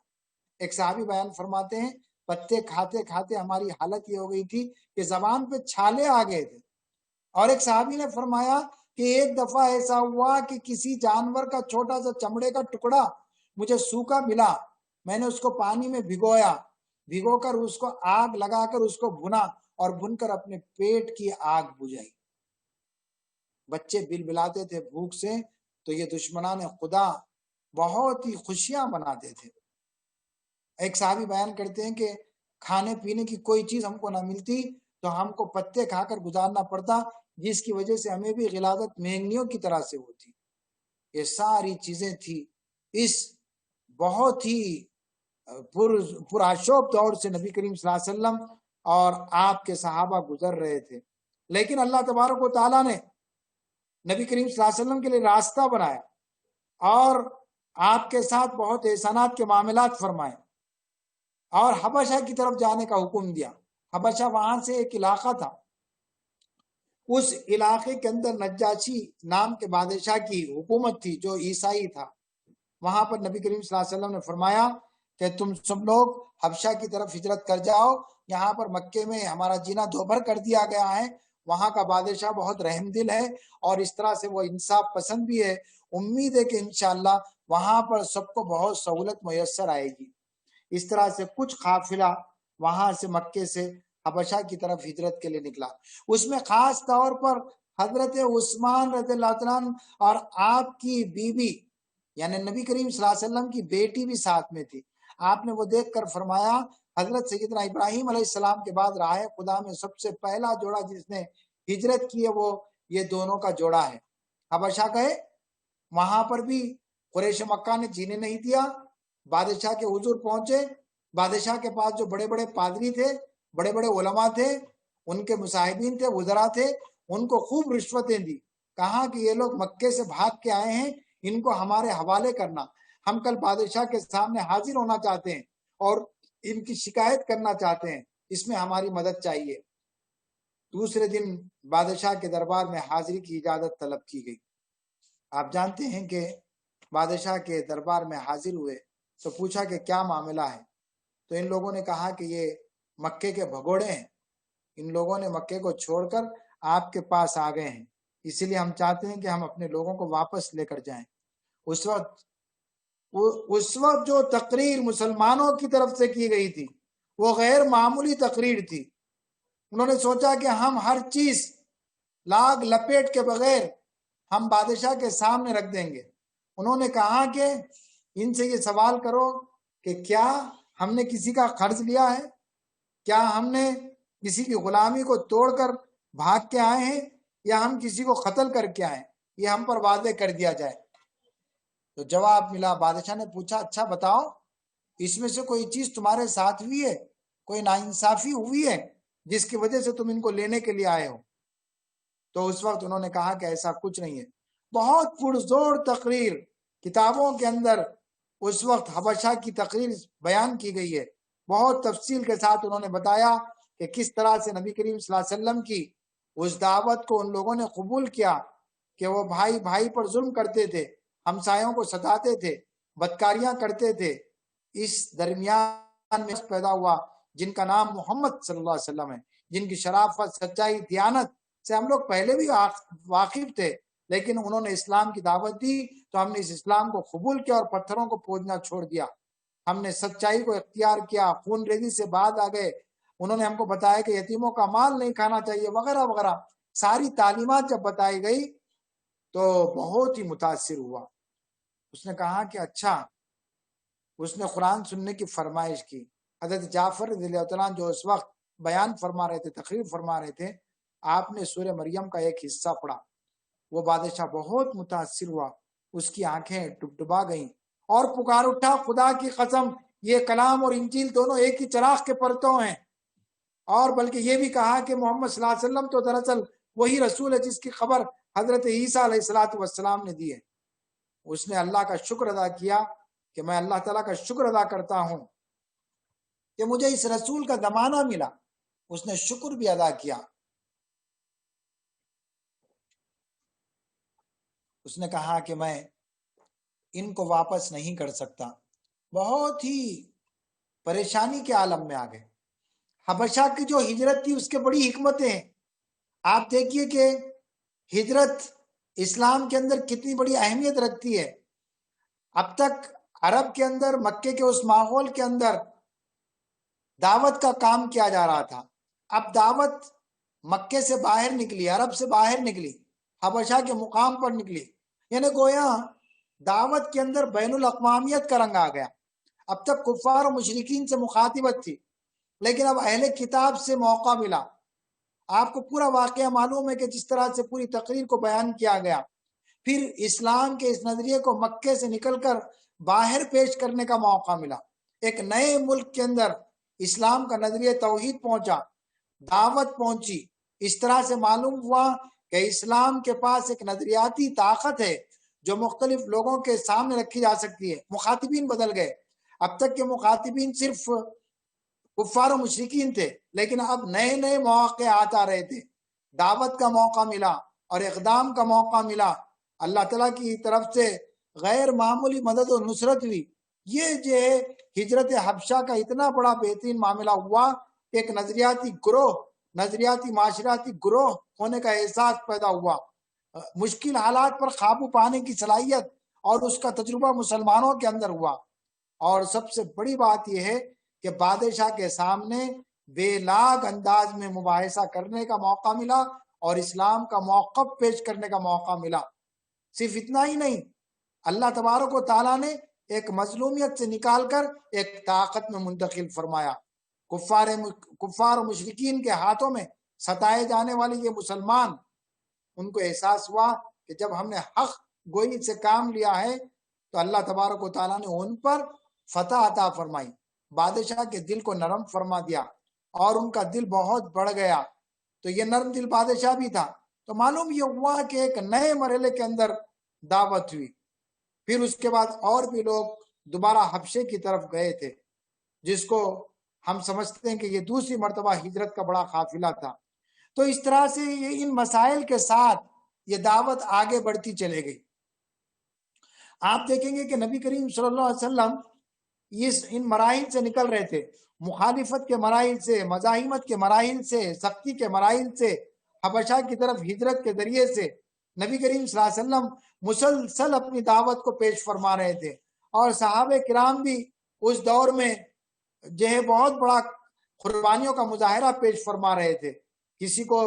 Speaker 1: ایک صحابی بیان فرماتے ہیں پتے کھاتے کھاتے ہماری حالت یہ ہو گئی تھی کہ زبان پہ چھالے آ گئے تھے. اور ایک صحابی نے فرمایا کہ ایک دفعہ ایسا ہوا کہ کسی جانور کا چھوٹا سا چمڑے کا ٹکڑا مجھے سوکھا ملا، میں نے اس کو پانی میں بھگویا، بھگو کر اس کو آگ لگا کر اس کو بھنا اور بھن کر اپنے پیٹ کی آگ بجھائی. بچے بل بلاتے تھے بھوک سے، تو یہ دشمنان خدا بہت ہی خوشیاں مناتے تھے. ایک صحابی بیان کرتے ہیں کہ کھانے پینے کی کوئی چیز ہم کو نہ ملتی تو ہم کو پتے کھا کر گزارنا پڑتا، جس کی وجہ سے ہمیں بھی غلاظت مہنگیوں کی طرح سے ہوتی. یہ ساری چیزیں تھی اس بہت ہی پرآشوب دور سے نبی کریم صلی اللہ علیہ وسلم اور آپ کے صحابہ گزر رہے تھے. لیکن اللہ تبارک و تعالیٰ نے نبی کریم صلی اللہ علیہ وسلم کے لیے راستہ بنایا اور آپ کے ساتھ بہت احسانات کے معاملات فرمائے اور حبشہ کی طرف جانے کا حکم دیا. حبشہ وہاں سے ایک علاقہ تھا، اس علاقے کے اندر نجاشی نام کے بادشاہ کی حکومت تھی جو عیسائی تھا. وہاں پر نبی کریم صلی اللہ علیہ وسلم نے فرمایا کہ تم سب لوگ حبشہ کی طرف ہجرت کر جاؤ، یہاں پر مکے میں ہمارا جینا دوبھر کر دیا گیا ہے، وہاں کا بادشاہ بہت رحم دل ہے اور اس طرح سے وہ انصاف پسند بھی ہے. امید ہے کہ انشاءاللہ وہاں پر سب کو بہت سہولت میسر آئے گی. اس طرح سے کچھ قافلہ وہاں سے مکے سے حبشہ کی طرف ہجرت کے لیے نکلا. اس میں خاص طور پر حضرت عثمان رضی اللہ عنہ اور آپ کی بیوی یعنی نبی کریم صلی اللہ علیہ وسلم کی بیٹی بھی ساتھ میں تھی. آپ نے وہ دیکھ کر فرمایا حضرت سیدنا ابراہیم علیہ السلام کے بعد راہ خدا میں سب سے پہلا جوڑا جس نے ہجرت کی ہے وہ یہ دونوں کا جوڑا ہے. حبشہ گئے، وہاں پر بھی قریش مکہ نے جینے نہیں دیا. بادشاہ کے حضور پہنچے، بادشاہ کے پاس جو بڑے بڑے پادری تھے، بڑے بڑے علماء تھے، ان کے مصاحبین تھے، وزراء تھے، ان کو خوب رشوتیں دی. کہا کہ یہ لوگ مکے سے بھاگ کے آئے ہیں، ان کو ہمارے حوالے کرنا، ہم کل بادشاہ کے سامنے حاضر ہونا چاہتے ہیں اور ان کی شکایت کرنا چاہتے ہیں، اس میں ہماری مدد چاہیے. دوسرے دن بادشاہ کے دربار میں حاضری کی اجازت طلب کی گئی. آپ جانتے ہیں کہ بادشاہ کے دربار میں حاضر ہوئے تو پوچھا کہ کیا معاملہ ہے. تو ان لوگوں نے کہا کہ یہ مکے کے بھگوڑے ہیں، ان لوگوں نے مکے کو چھوڑ کر آپ کے پاس آ گئے ہیں، اسی لیے ہم چاہتے ہیں کہ ہم اپنے لوگوں کو واپس لے کر جائیں. اس وقت جو تقریر مسلمانوں کی طرف سے کی گئی تھی وہ غیر معمولی تقریر تھی. انہوں نے سوچا کہ ہم ہر چیز لاگ لپیٹ کے بغیر ہم بادشاہ کے سامنے رکھ دیں گے. انہوں نے کہا کہ ان سے یہ سوال کرو کہ کیا ہم نے کسی کا قرض لیا ہے، کیا ہم نے کسی کی غلامی کو توڑ کر بھاگ کے آئے ہیں یا ہم کسی کو قتل کر کے آئے، یہ ہم پر واضح کر دیا جائے. تو جواب ملا. بادشاہ نے پوچھا اچھا بتاؤ اس میں سے کوئی چیز تمہارے ساتھ ہوئی ہے، کوئی ناانصافی ہوئی ہے جس کی وجہ سے تم ان کو لینے کے لیے آئے ہو. تو اس وقت انہوں نے کہا کہ ایسا کچھ نہیں ہے. بہت پرزور تقریر کتابوں کے اندر اس وقت حبشہ کی تقریر بیان کی گئی ہے. بہت تفصیل کے ساتھ انہوں نے بتایا کہ کس طرح سے نبی کریم صلی اللہ علیہ وسلم کی اس دعوت کو ان لوگوں نے قبول کیا کہ وہ بھائی بھائی پر ظلم کرتے تھے، ہمسایوں کو ستاتے تھے، بدکاریاں کرتے تھے. اس درمیان میں پیدا ہوا جن کا نام محمد صلی اللہ علیہ وسلم ہے، جن کی شرافت، سچائی، دیانت سے ہم لوگ پہلے بھی واقف تھے، لیکن انہوں نے اسلام کی دعوت دی تو ہم نے اس اسلام کو قبول کیا اور پتھروں کو پوجنا چھوڑ دیا. ہم نے سچائی کو اختیار کیا، خون ریزی سے بعد آ گئے. انہوں نے ہم کو بتایا کہ یتیموں کا مال نہیں کھانا چاہیے وغیرہ وغیرہ. ساری تعلیمات جب بتائی گئی تو بہت ہی متاثر ہوا. اس نے کہا کہ اچھا، اس نے قرآن سننے کی فرمائش کی. حضرت جعفر رضی اللہ عنہ جو اس وقت بیان فرما رہے تھے، تقریر فرما رہے تھے، آپ نے سورہ مریم کا ایک حصہ پڑھا. وہ بادشاہ بہت متاثر ہوا، اس کی آنکھیں ڈبڈبا گئیں اور پکار اٹھا خدا کی قسم یہ کلام اور انجیل دونوں ایک ہی چراغ کے پرتوں ہیں. اور بلکہ یہ بھی کہا کہ محمد صلی اللہ علیہ وسلم تو دراصل وہی رسول ہے جس کی خبر حضرت عیسیٰ علیہ السلام نے دی ہے. اس نے اللہ کا شکر ادا کیا کہ میں اللہ تعالیٰ کا شکر ادا کرتا ہوں کہ مجھے اس رسول کا زمانہ ملا. اس نے شکر بھی ادا کیا. اس نے کہا کہ میں ان کو واپس نہیں کر سکتا، بہت ہی پریشانی کے عالم میں آ گئے۔ حبشہ کی جو ہجرت تھی اس کے بڑی حکمتیں ہیں۔ آپ دیکھیے کہ ہجرت اسلام کے اندر کتنی بڑی اہمیت رکھتی ہے۔ اب تک عرب کے اندر، مکے کے اس ماحول کے اندر دعوت کا کام کیا جا رہا تھا۔ اب دعوت مکے سے باہر نکلی، عرب سے باہر نکلی، حبشہ کے مقام پر نکلی، یعنی گویا دعوت کے اندر بین الاقوامیت کا رنگ آ گیا۔ اب تک کفار و مشرکین سے مخاطبت تھی، لیکن اب اہل کتاب سے موقع ملا۔ آپ کو پورا واقعہ معلوم ہے کہ جس طرح سے پوری تقریر کو بیان کیا گیا، پھر اسلام کے اس نظریے کو مکے سے نکل کر باہر پیش کرنے کا موقع ملا۔ ایک نئے ملک کے اندر اسلام کا نظریہ توحید پہنچا، دعوت پہنچی۔ اس طرح سے معلوم ہوا کہ اسلام کے پاس ایک نظریاتی طاقت ہے جو مختلف لوگوں کے سامنے رکھی جا سکتی ہے۔ مخاطبین بدل گئے۔ اب تک کے مخاطبین صرف کفار و مشرکین تھے، لیکن اب نئے نئے مواقع آتا رہے تھے۔ دعوت کا موقع ملا اور اقدام کا موقع ملا۔ اللہ تعالیٰ کی طرف سے غیر معمولی مدد و نصرت ہوئی۔ یہ جو ہے ہجرت حبشہ کا اتنا بڑا بہترین معاملہ ہوا، ایک نظریاتی گروہ، نظریاتی معاشراتی گروہ ہونے کا احساس پیدا ہوا۔ مشکل حالات پر قابو پانے کی صلاحیت اور اس کا تجربہ مسلمانوں کے اندر ہوا۔ اور سب سے بڑی بات یہ ہے کہ بادشاہ کے سامنے بے لاگ انداز میں مباحثہ کرنے کا موقع ملا اور اسلام کا موقف پیش کرنے کا موقع ملا۔ صرف اتنا ہی نہیں، اللہ تبارک و تعالیٰ نے ایک مظلومیت سے نکال کر ایک طاقت میں منتقل فرمایا۔ کفار و مشرکین کے ہاتھوں میں ستائے جانے والے یہ مسلمان، ان کو احساس ہوا کہ جب ہم نے حق گوئی سے کام لیا ہے تو اللہ تبارک و تعالیٰ نے ان پر فتح عطا فرمائی، بادشاہ کے دل کو نرم فرما دیا اور ان کا دل بہت بڑھ گیا۔ تو یہ نرم دل بادشاہ بھی تھا۔ تو معلوم یہ ہوا کہ ایک نئے مرحلے کے اندر دعوت ہوئی۔ پھر اس کے بعد اور بھی لوگ دوبارہ حبشے کی طرف گئے تھے، جس کو ہم سمجھتے ہیں کہ یہ دوسری مرتبہ ہجرت کا بڑا قافلہ تھا۔ تو اس طرح سے ان مسائل کے ساتھ یہ دعوت آگے بڑھتی چلے گئی۔ آپ دیکھیں گے کہ نبی کریم صلی اللہ علیہ وسلم ان مراحل سے نکل رہے تھے، مخالفت کے مراحل سے، مزاحمت کے مراحل سے، سختی کے مراحل سے، حبشہ کی طرف ہجرت کے ذریعے سے نبی کریم صلی اللہ علیہ وسلم مسلسل اپنی دعوت کو پیش فرما رہے تھے۔ اور صحابہ کرام بھی اس دور میں جو ہے بہت بڑا قربانیوں کا مظاہرہ پیش فرما رہے تھے۔ کسی کو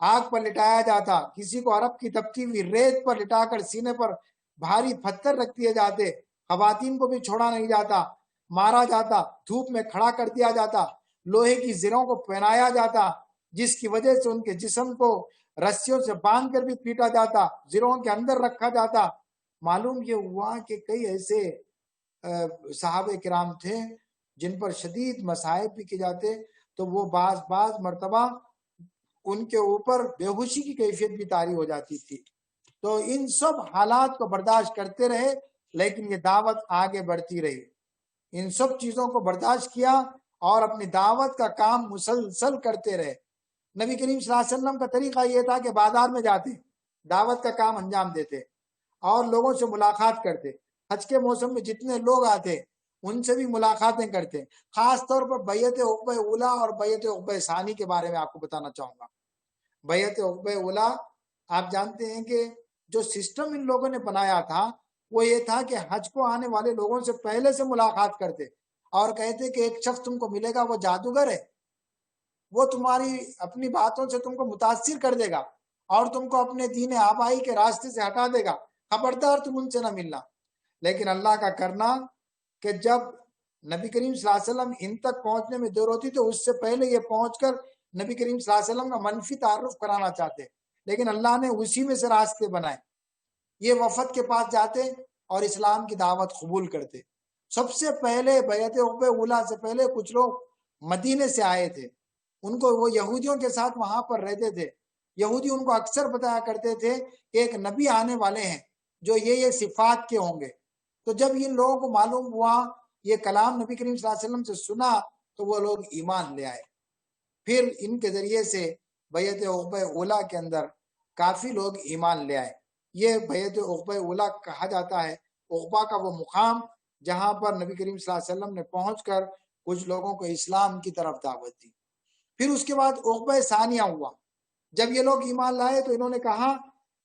Speaker 1: آگ پر لٹایا جاتا، کسی کو عرب کی تپتی ہوئی ریت پر لٹا کر سینے پر بھاری پتھر رکھ دیے جاتے، خواتین کو بھی چھوڑا نہیں جاتا، مارا جاتا، دھوپ میں کھڑا کر دیا جاتا، لوہے کی زروں کو پہنایا جاتا، جس کی وجہ سے ان کے جسم کو رسیوں سے باندھ کر بھی پیٹا جاتا، زروں کے اندر رکھا جاتا۔ معلوم یہ ہوا کہ کئی ایسے صحابہ کرام تھے جن پر شدید مصائب بھی کی جاتے، تو وہ بعض مرتبہ ان کے اوپر بے ہوشی کی کیفیت بھی طاری ہو جاتی تھی۔ تو ان سب حالات کو برداشت کرتے رہے، لیکن یہ دعوت آگے بڑھتی رہی۔ ان سب چیزوں کو برداشت کیا اور اپنی دعوت کا کام مسلسل کرتے رہے۔ نبی کریم صلی اللہ علیہ وسلم کا طریقہ یہ تھا کہ بازار میں جاتے، دعوت کا کام انجام دیتے اور لوگوں سے ملاقات کرتے۔ حج کے موسم میں جتنے لوگ آتے ان سے بھی ملاقاتیں کرتے۔ خاص طور پر بیعت عقبہ اولیٰ اور بیعت عقبہ ثانی کے بارے میں آپ کو بتانا چاہوں گا۔ بیعت عقبہ اولیٰ، آپ جانتے ہیں کہ جو سسٹم ان لوگوں نے بنایا تھا وہ یہ تھا کہ حج کو آنے والے لوگوں سے پہلے سے ملاقات کرتے اور کہتے کہ ایک شخص تم کو ملے گا، وہ جادوگر ہے، وہ تمہاری اپنی باتوں سے تم کو متاثر کر دے گا اور تم کو اپنے دین آبائی کے راستے سے ہٹا دے گا، خبردار تم ان سے نہ ملنا۔ لیکن اللہ کا کرنا کہ جب نبی کریم صلی اللہ علیہ وسلم ان تک پہنچنے میں دیر ہوتی تو اس سے پہلے یہ پہنچ کر نبی کریم صلی اللہ علیہ وسلم کا منفی تعارف کرانا چاہتے، لیکن اللہ نے اسی میں سے راستے بنائے۔ یہ وفد کے پاس جاتے اور اسلام کی دعوت قبول کرتے۔ سب سے پہلے بیعت عقبہ اولیٰ سے پہلے کچھ لوگ مدینے سے آئے تھے، ان کو وہ یہودیوں کے ساتھ وہاں پر رہتے تھے۔ یہودی ان کو اکثر بتایا کرتے تھے کہ ایک نبی آنے والے ہیں جو یہ صفات کے ہوں گے۔ تو جب ان لوگوں کو معلوم ہوا، یہ کلام نبی کریم صلی اللہ علیہ وسلم سے سنا، تو وہ لوگ ایمان لے آئے۔ پھر ان کے ذریعے سے بیعت عقبہ اولیٰ کے اندر کافی لوگ ایمان لے آئے۔ یہ بیعت عقبہ اولا کہا جاتا ہے۔ عقبہ کا وہ مقام جہاں پر نبی کریم صلی اللہ علیہ وسلم نے پہنچ کر کچھ لوگوں کو اسلام کی طرف دعوت دی۔ پھر اس کے بعد عقبہ ثانیہ ہوا۔ جب یہ لوگ ایمان لائے تو انہوں نے کہا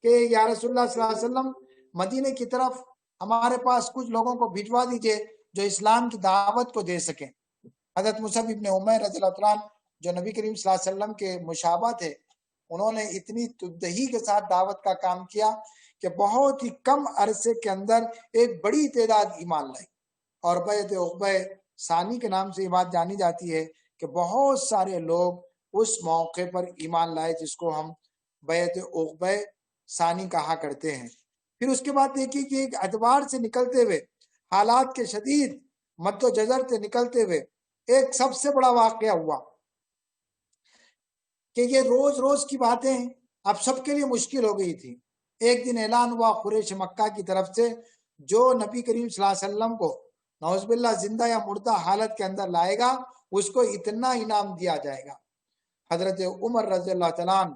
Speaker 1: کہ یا رسول اللہ صلی اللہ علیہ وسلم مدینے کی طرف ہمارے پاس کچھ لوگوں کو بھجوا دیجئے جو اسلام کی دعوت کو دے سکیں۔ حضرت مصعب ابن عمیر رضی اللہ عنہ جو نبی کریم صلی اللہ علیہ وسلم کے مشابہ تھے، انہوں نے اتنی تبدہی کے ساتھ دعوت کا کام کیا کہ بہت ہی کم عرصے کے اندر ایک بڑی تعداد ایمان لائی، اور بیعت عقبہ ثانی کے نام سے یہ بات جانی جاتی ہے کہ بہت سارے لوگ اس موقع پر ایمان لائے جس کو ہم بیعت عقبہ ثانی کہا کرتے ہیں۔ پھر اس کے بعد دیکھیے کہ ایک ادوار سے نکلتے ہوئے، حالات کے شدید مد و جزر سے نکلتے ہوئے ایک سب سے بڑا واقعہ ہوا کہ یہ روز روز کی باتیں اب سب کے لیے مشکل ہو گئی تھی۔ ایک دن اعلان ہوا قریش مکہ کی طرف سے، جو نبی کریم صلی اللہ علیہ وسلم کو نعوذ باللہ زندہ یا مردہ حالت کے اندر لائے گا اس کو اتنا انعام دیا جائے گا۔ حضرت عمر رضی اللہ تعالیٰ عنہ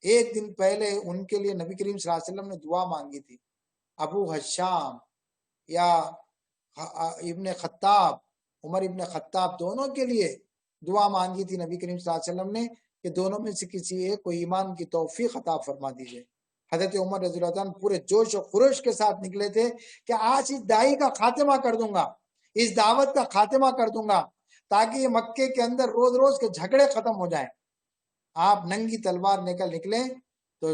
Speaker 1: ایک دن پہلے ان کے لیے نبی کریم صلی اللہ علیہ وسلم نے دعا مانگی تھی۔ ابو حشام یا ابن خطاب، عمر ابن خطاب، دونوں کے لیے دعا مانگی تھی نبی کریم صلی اللہ علیہ وسلم نے کہ دونوں میں سے کسی ایک کو ایمان کی توفیق عطا فرما دیجئے۔ حضرت عمر رضی اللہ عنہ پورے جوش و خروش کے ساتھ نکلے تھے کہ آج اس دائی کا خاتمہ کر دوں گا، اس دعوت کا خاتمہ کر دوں گا، تاکہ یہ مکے کے اندر روز روز کے جھگڑے ختم ہو جائیں۔ آپ ننگی تلوار لے کر نکلے تو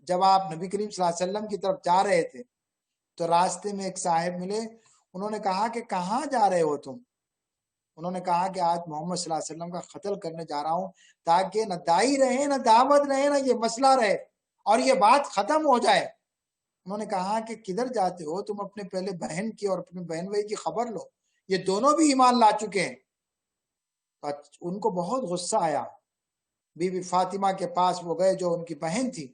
Speaker 1: جب آپ نبی کریم صلی اللہ علیہ وسلم کی طرف جا رہے تھے تو راستے میں ایک صاحب ملے، انہوں نے کہا کہ کہاں جا رہے ہو تم؟ انہوں نے کہا کہ آج محمد صلی اللہ علیہ وسلم کا قتل کرنے جا رہا ہوں تاکہ نہ دائی رہے، نہ دعوت رہے، نہ یہ مسئلہ رہے اور یہ بات ختم ہو جائے۔ انہوں نے کہا کہ کدھر جاتے ہو تم؟ اپنے پہلے بہن کی اور اپنے بہن بھائی کی خبر لو، یہ دونوں بھی ایمان لا چکے ہیں۔ ان کو بہت غصہ آیا۔ بی بی فاطمہ کے پاس وہ گئے جو ان کی بہن تھی۔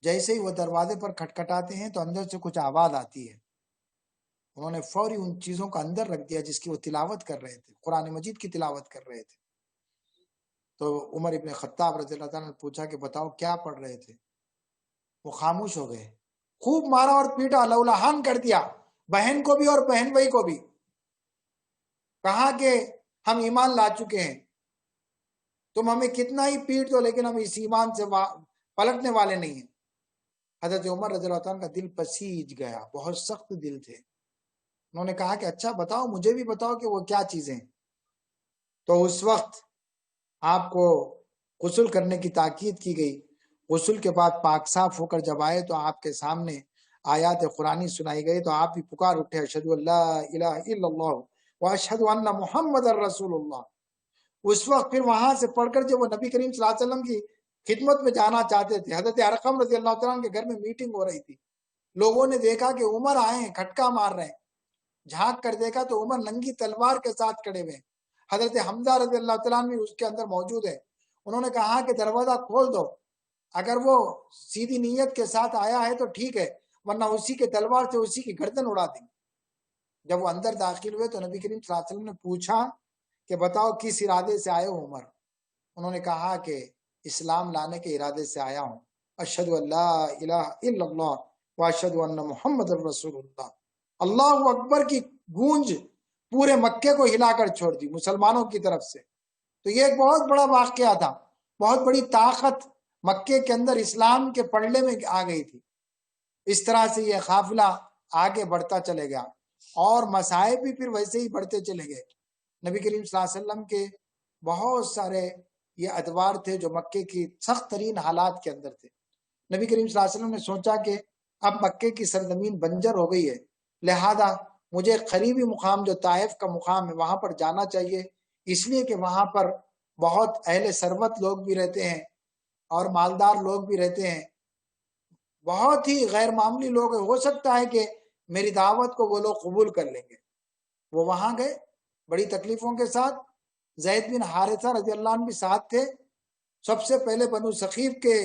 Speaker 1: جیسے ہی وہ دروازے پر کھٹکھٹاتے ہیں تو اندر سے کچھ آواز آتی ہے۔ انہوں نے فوری ان چیزوں کا اندر رکھ دیا جس کی وہ تلاوت کر رہے تھے، قرآن مجید کی تلاوت کر رہے تھے۔ تو عمر ابن خطاب رضی اللہ عنہ نے پوچھا کہ بتاؤ کیا پڑھ رہے تھے؟ وہ خاموش ہو گئے، خوب مارا اور پیٹا، لولہان کر دیا، بہن کو بھی اور بہن بھائی کو بھی۔ کہا کہ ہم ایمان لا چکے ہیں، تم ہمیں کتنا ہی پیٹ دو لیکن ہم اس ایمان سے پلٹنے والے نہیں ہیں۔ حضرت عمر رضی اللہ عنہ کا دل پسیج گیا، بہت سخت دل تھے۔ انہوں نے کہا کہ اچھا بتاؤ، مجھے بھی بتاؤ کہ وہ کیا چیزیں ہیں۔ تو اس وقت آپ کو غسل کرنے کی تاکید کی گئی۔ غسل کے بعد پاک صاف ہو کر جب آئے تو آپ کے سامنے آیات قرآنی سنائی گئی تو آپ بھی پکار اٹھے، اشہد ان لا الہ الا اللہ واشہد ان محمد رسول اللہ۔ اس وقت پھر وہاں سے پڑھ کر جب وہ نبی کریم صلی اللہ علیہ وسلم کی خدمت میں جانا چاہتے تھے، حضرت ارقم رضی اللہ عنہ کے گھر میں میٹنگ ہو رہی تھی۔ لوگوں نے دیکھا کہ عمر آئے ہیں، کھٹکا مار رہے ہیں۔ جھانک کر دیکھا تو عمر ننگی تلوار کے ساتھ کھڑے ہوئے۔ حضرت حمزہ رضی اللہ تعالیٰ عنہ بھی اس کے اندر موجود ہے۔ انہوں نے کہا کہ دروازہ کھول دو، اگر وہ سیدھی نیت کے ساتھ آیا ہے تو ٹھیک ہے، ورنہ اسی کے تلوار سے اسی کی گردن اڑا دیں۔ جب وہ اندر داخل ہوئے تو نبی کریم صلی اللہ علیہ وسلم نے پوچھا کہ بتاؤ کس ارادے سے آئے ہو عمر؟ انہوں نے کہا کہ اسلام لانے کے ارادے سے آیا ہوں، اشہد ان لا الہ الا اللہ واشہد ان محمد رسول اللہ۔ اللہ اکبر کی گونج پورے مکے کو ہلا کر چھوڑ دی مسلمانوں کی طرف سے۔ تو یہ ایک بہت بڑا واقعہ تھا، بہت بڑی طاقت مکے کے اندر اسلام کے پڑھنے میں آ گئی تھی۔ اس طرح سے یہ قافلہ آگے بڑھتا چلے گیا اور مصائب بھی پھر ویسے ہی بڑھتے چلے گئے۔ نبی کریم صلی اللہ علیہ وسلم کے بہت سارے یہ ادوار تھے جو مکے کی سخت ترین حالات کے اندر تھے۔ نبی کریم صلی اللہ علیہ وسلم نے سوچا کہ اب مکے کی سرزمین بنجر ہو گئی ہے، لہذا مجھے قریبی مقام جو طائف کا مقام ہے وہاں پر جانا چاہیے، اس لیے کہ وہاں پر بہت اہل ثروت لوگ بھی رہتے ہیں اور مالدار لوگ بھی رہتے ہیں، بہت ہی غیر معمولی لوگ ہیں، ہو سکتا ہے کہ میری دعوت کو وہ لوگ قبول کر لیں گے۔ وہ وہاں گئے بڑی تکلیفوں کے ساتھ۔ زید بن حارثہ رضی اللہ عنہ بھی ساتھ تھے۔ سب سے پہلے بنو ثقیف کے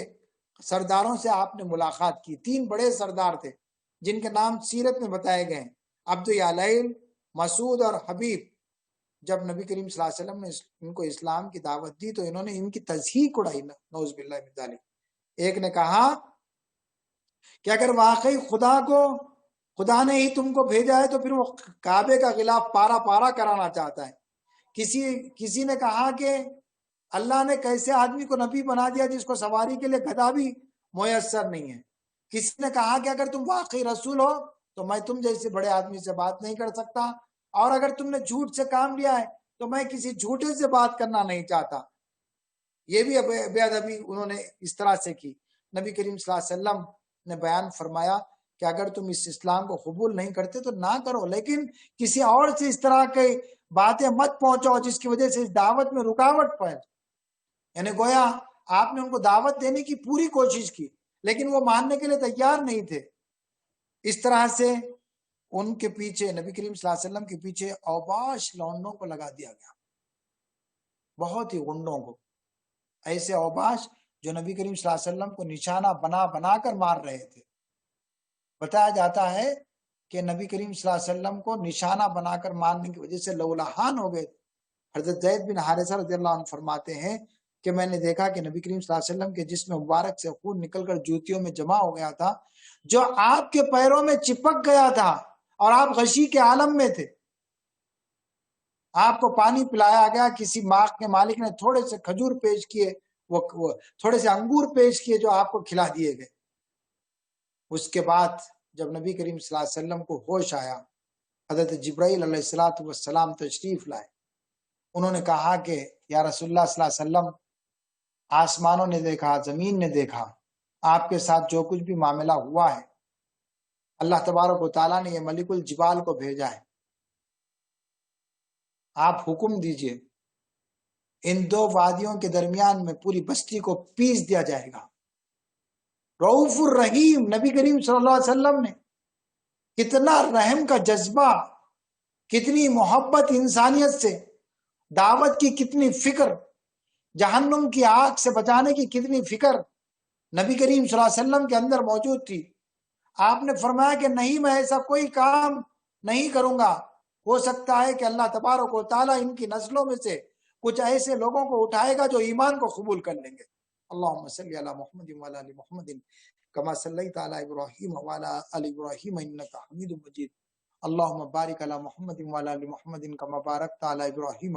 Speaker 1: سرداروں سے آپ نے ملاقات کی۔ 3 بڑے سردار تھے جن کے نام سیرت میں بتائے گئے ہیں، عبد یعلیل، مسعود اور حبیب۔ جب نبی کریم صلی اللہ علیہ وسلم نے ان کو اسلام کی دعوت دی تو انہوں نے ان کی تضحیق اڑائی، نعوذ باللہ من ذالک۔ ایک نے کہا کہ اگر واقعی خدا نے ہی تم کو بھیجا ہے تو پھر وہ کعبے کا غلاف پارا پارا کرانا چاہتا ہے۔ کسی نے کہا کہ اللہ نے کیسے آدمی کو نبی بنا دیا جس کو سواری کے لیے گدھا بھی میسر نہیں ہے۔ کسی نے کہا کہ اگر تم واقعی رسول ہو تو میں تم جیسے بڑے آدمی سے بات نہیں کر سکتا، اور اگر تم نے جھوٹ سے کام لیا ہے تو میں کسی جھوٹے سے بات کرنا نہیں چاہتا۔ یہ بھی بے ادبی انہوں نے اس طرح سے کی۔ نبی کریم صلی اللہ علیہ وسلم نے بیان فرمایا کہ اگر تم اس اسلام کو قبول نہیں کرتے تو نہ کرو، لیکن کسی اور سے اس طرح کی باتیں مت پہنچاؤ جس کی وجہ سے اس دعوت میں رکاوٹ پڑے۔ یعنی گویا آپ نے ان کو دعوت دینے کی پوری کوشش کی لیکن وہ ماننے کے لیے تیار نہیں تھے۔ اس طرح سے ان کے پیچھے، نبی کریم صلی اللہ علیہ وسلم کے پیچھے اوباش لونڈوں کو لگا دیا گیا، بہت ہی غنڈوں کو، ایسے اوباش جو نبی کریم صلی اللہ علیہ وسلم کو نشانہ بنا بنا کر مار رہے تھے۔ بتایا جاتا ہے کہ نبی کریم صلی اللہ علیہ وسلم کو نشانہ بنا کر مارنے کی وجہ سے لہولہان ہو گئے۔ حضرت زید بن حارثہ رضی اللہ عنہ فرماتے ہیں کہ میں نے دیکھا کہ نبی کریم صلی اللہ علیہ وسلم کے جسم مبارک سے خون نکل کر جوتیوں میں جمع ہو گیا تھا، جو آپ کے پیروں میں چپک گیا تھا، اور آپ غشی کے عالم میں تھے۔ آپ کو پانی پلایا گیا، کسی باغ کے مالک نے تھوڑے سے کھجور پیش کیے، وہ تھوڑے سے انگور پیش کیے جو آپ کو کھلا دیے گئے۔ اس کے بعد جب نبی کریم صلی اللہ علیہ وسلم کو ہوش آیا، حضرت جبرائیل علیہ السلام تشریف لائے۔ انہوں نے کہا کہ یا رسول اللہ صلی اللہ علیہ وسلم، آسمانوں نے دیکھا، زمین نے دیکھا، آپ کے ساتھ جو کچھ بھی معاملہ ہوا ہے، اللہ تبارک و تعالیٰ نے یہ ملک الجبال کو بھیجا ہے، آپ حکم دیجئے ان دو وادیوں کے درمیان میں پوری بستی کو پیس دیا جائے گا۔ رؤوف الرحیم، نبی کریم صلی اللہ علیہ وسلم نے کتنا رحم کا جذبہ، کتنی محبت انسانیت سے، دعوت کی کتنی فکر، جہنم کی آگ سے بچانے کی کتنی فکر نبی کریم صلی اللہ علیہ وسلم کے اندر موجود تھی۔ آپ نے فرمایا کہ نہیں، میں ایسا کوئی کام نہیں کروں گا، ہو سکتا ہے کہ اللہ تبارک و تعالیٰ ان کی نسلوں میں سے کچھ ایسے لوگوں کو اٹھائے گا جو ایمان کو قبول کر لیں گے۔ اللہم صلی علی محمد وعلی آل محمد کما صلیت علی ابراہیم وعلی آل ابراہیم انک حمید مجید۔ اللہم بارک علی محمد وعلی آل محمد کما بارکت علی ابراہیم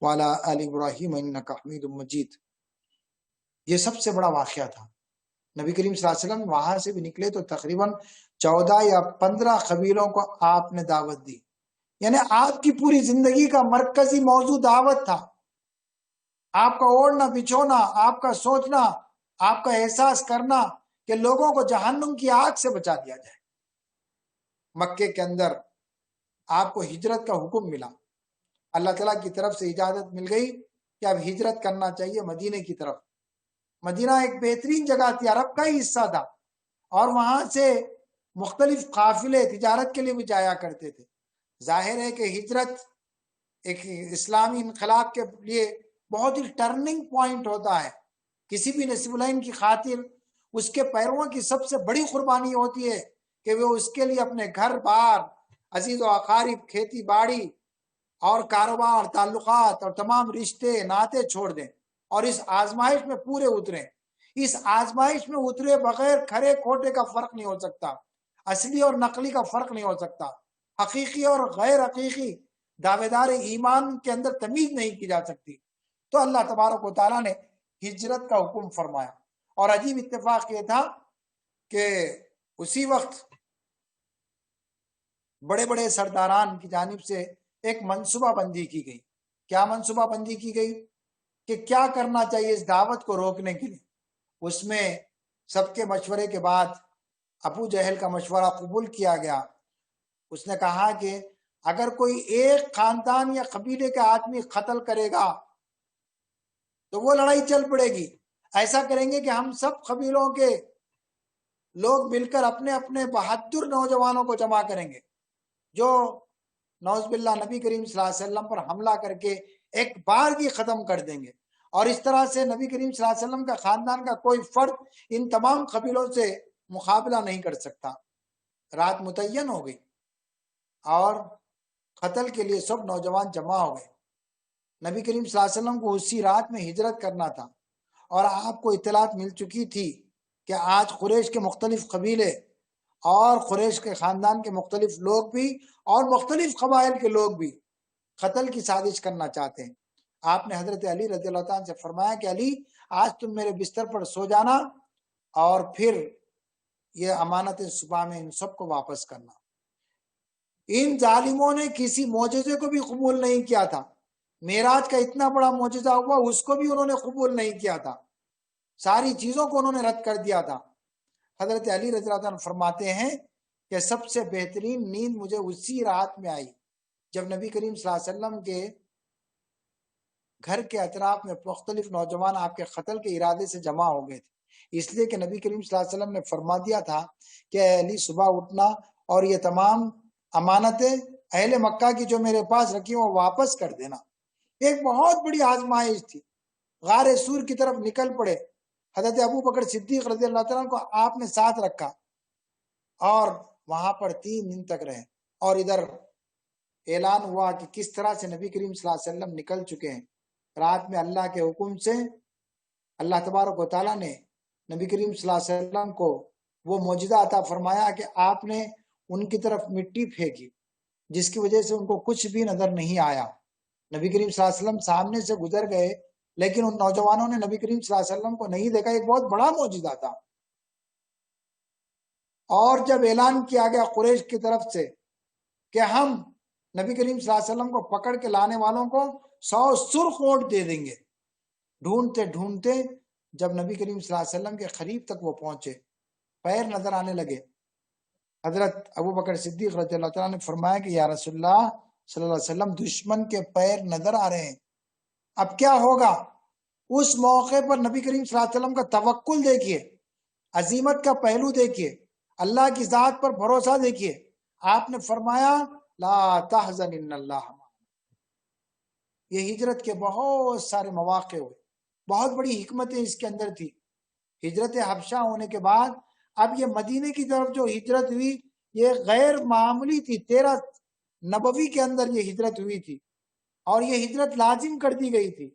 Speaker 1: وعلی آل ابراہیم انک حمید مجید۔ یہ سب سے بڑا واقعہ تھا۔ نبی کریم صلی اللہ علیہ وسلم وہاں سے بھی نکلے تو تقریباً 14 یا 15 قبیلوں کو آپ نے دعوت دی۔ یعنی آپ کی پوری زندگی کا مرکزی موضوع دعوت تھا۔ آپ کا اوڑھنا بچھونا، آپ کا سوچنا، آپ کا احساس کرنا کہ لوگوں کو جہنم کی آگ سے بچا دیا جائے۔ مکے کے اندر آپ کو ہجرت کا حکم ملا، اللہ تعالیٰ کی طرف سے اجازت مل گئی کہ اب ہجرت کرنا چاہیے مدینے کی طرف۔ مدینہ ایک بہترین جگہ تھی، عرب کا ہی حصہ تھا، اور وہاں سے مختلف قافلے تجارت کے لیے بھی جایا کرتے تھے۔ ظاہر ہے کہ ہجرت ایک اسلامی انقلاب کے لیے بہت ہی ٹرننگ پوائنٹ ہوتا ہے۔ کسی بھی نصیب العین کی خاطر اس کے پیرووں کی سب سے بڑی قربانی ہوتی ہے کہ وہ اس کے لیے اپنے گھر بار، عزیز و اقارب، کھیتی باڑی اور کاروبار، تعلقات اور تمام رشتے ناطے چھوڑ دیں اور اس آزمائش میں پورے اتریں۔ اس آزمائش میں اترے بغیر کھرے کھوٹے کا فرق نہیں ہو سکتا، اصلی اور نقلی کا فرق نہیں ہو سکتا، حقیقی اور غیر حقیقی دعوے دار ایمان کے اندر تمیز نہیں کی جا سکتی۔ تو اللہ تبارک و تعالیٰ نے ہجرت کا حکم فرمایا، اور عجیب اتفاق یہ تھا کہ اسی وقت بڑے بڑے سرداران کی جانب سے ایک منصوبہ بندی کی گئی۔ کیا منصوبہ بندی کی گئی کہ کیا کرنا چاہیے اس دعوت کو روکنے کے لیے؟ اس میں سب کے مشورے کے بعد ابو جہل کا مشورہ قبول کیا گیا۔ اس نے کہا کہ اگر کوئی ایک خاندان یا قبیلے کا آدمی قتل کرے گا تو وہ لڑائی چل پڑے گی۔ ایسا کریں گے کہ ہم سب قبیلوں کے لوگ مل کر اپنے اپنے بہادر نوجوانوں کو جمع کریں گے جو نعوذ باللہ نبی کریم صلی اللہ علیہ وسلم پر حملہ کر کے ایک بار کی ختم کر دیں گے، اور اس طرح سے نبی کریم صلی اللہ علیہ وسلم کا خاندان کا کوئی فرد ان تمام قبیلوں سے مقابلہ نہیں کر سکتا۔ رات متعین ہو گئی اور قتل کے لیے سب نوجوان جمع ہو گئے۔ نبی کریم صلی اللہ علیہ وسلم کو اسی رات میں ہجرت کرنا تھا، اور آپ کو اطلاعات مل چکی تھی کہ آج قریش کے مختلف قبیلے اور قریش کے خاندان کے مختلف لوگ بھی اور مختلف قبائل کے لوگ بھی قتل کی سازش کرنا چاہتے ہیں۔ آپ نے حضرت علی رضی اللہ تعالیٰ سے فرمایا کہ علی آج تم میرے بستر پر سو جانا اور پھر یہ امانتیں صبح میں ان سب کو واپس کرنا۔ ان ظالموں نے کسی معجزے کو بھی قبول نہیں کیا تھا، معراج کا اتنا بڑا معجزہ ہوا اس کو بھی انہوں نے قبول نہیں کیا تھا، ساری چیزوں کو انہوں نے رد کر دیا تھا۔ حضرت علی رضی اللہ عنہ فرماتے ہیں کہ سب سے بہترین نیند مجھے اسی رات میں آئی جب نبی کریم صلی اللہ علیہ وسلم کے گھر کے اطراف میں مختلف نوجوان آپ کے قتل کے ارادے سے جمع ہو گئے تھے، اس لیے کہ نبی کریم صلی اللہ علیہ وسلم نے فرما دیا تھا کہ اے علی صبح اٹھنا اور یہ تمام امانتیں اہل مکہ کی جو میرے پاس رکھی وہ واپس کر دینا۔ ایک بہت بڑی آزمائش تھی، غار سور کی طرف نکل پڑے، حضرت ابو بکر صدیق رضی اللہ تعالیٰ کو آپ نے ساتھ رکھا اور وہاں پر 3 دن تک رہے، اور ادھر اعلان ہوا کہ کس طرح سے نبی کریم صلی اللہ علیہ وسلم نکل چکے ہیں۔ رات میں اللہ کے حکم سے اللہ تبارک و تعالیٰ نے نبی کریم صلی اللہ علیہ وسلم کو وہ معجزہ عطا فرمایا کہ آپ نے ان کی طرف مٹی پھینکی جس کی وجہ سے ان کو کچھ بھی نظر نہیں آیا۔ نبی کریم صلی اللہ علیہ وسلم سامنے سے گزر گئے لیکن ان نوجوانوں نے نبی کریم صلی اللہ علیہ وسلم کو نہیں دیکھا، ایک بہت بڑا معجزہ تھا۔ اور جب اعلان کیا گیا قریش کی طرف سے کہ ہم نبی کریم صلی اللہ علیہ وسلم کو پکڑ کے لانے والوں کو 100 سرخ اونٹ دے دیں گے، ڈھونڈتے ڈھونڈتے جب نبی کریم صلی اللہ علیہ وسلم کے قریب تک وہ پہنچے، پیر نظر آنے لگے۔ حضرت ابو بکر صدیق رضی اللہ تعالیٰ نے فرمایا کہ یا رسول اللہ صلی اللہ علیہ وسلم دشمن کے پیر نظر آ رہے ہیں، اب کیا ہوگا؟ اس موقع پر نبی کریم صلی اللہ علیہ وسلم کا توکل دیکھیے، عظیمت کا پہلو دیکھیے، اللہ کی ذات پر بھروسہ دیکھیے۔ آپ نے فرمایا لا تحزن ان اللہ معنا۔ یہ ہجرت کے بہت سارے مواقع ہوئے، بہت بڑی حکمتیں اس کے اندر تھی۔ ہجرت حبشہ ہونے کے بعد اب یہ مدینے کی طرف جو ہجرت ہوئی یہ غیر معمولی تھی، 13 نبوی کے اندر یہ ہجرت ہوئی تھی اور یہ ہجرت لازم کر دی گئی تھی۔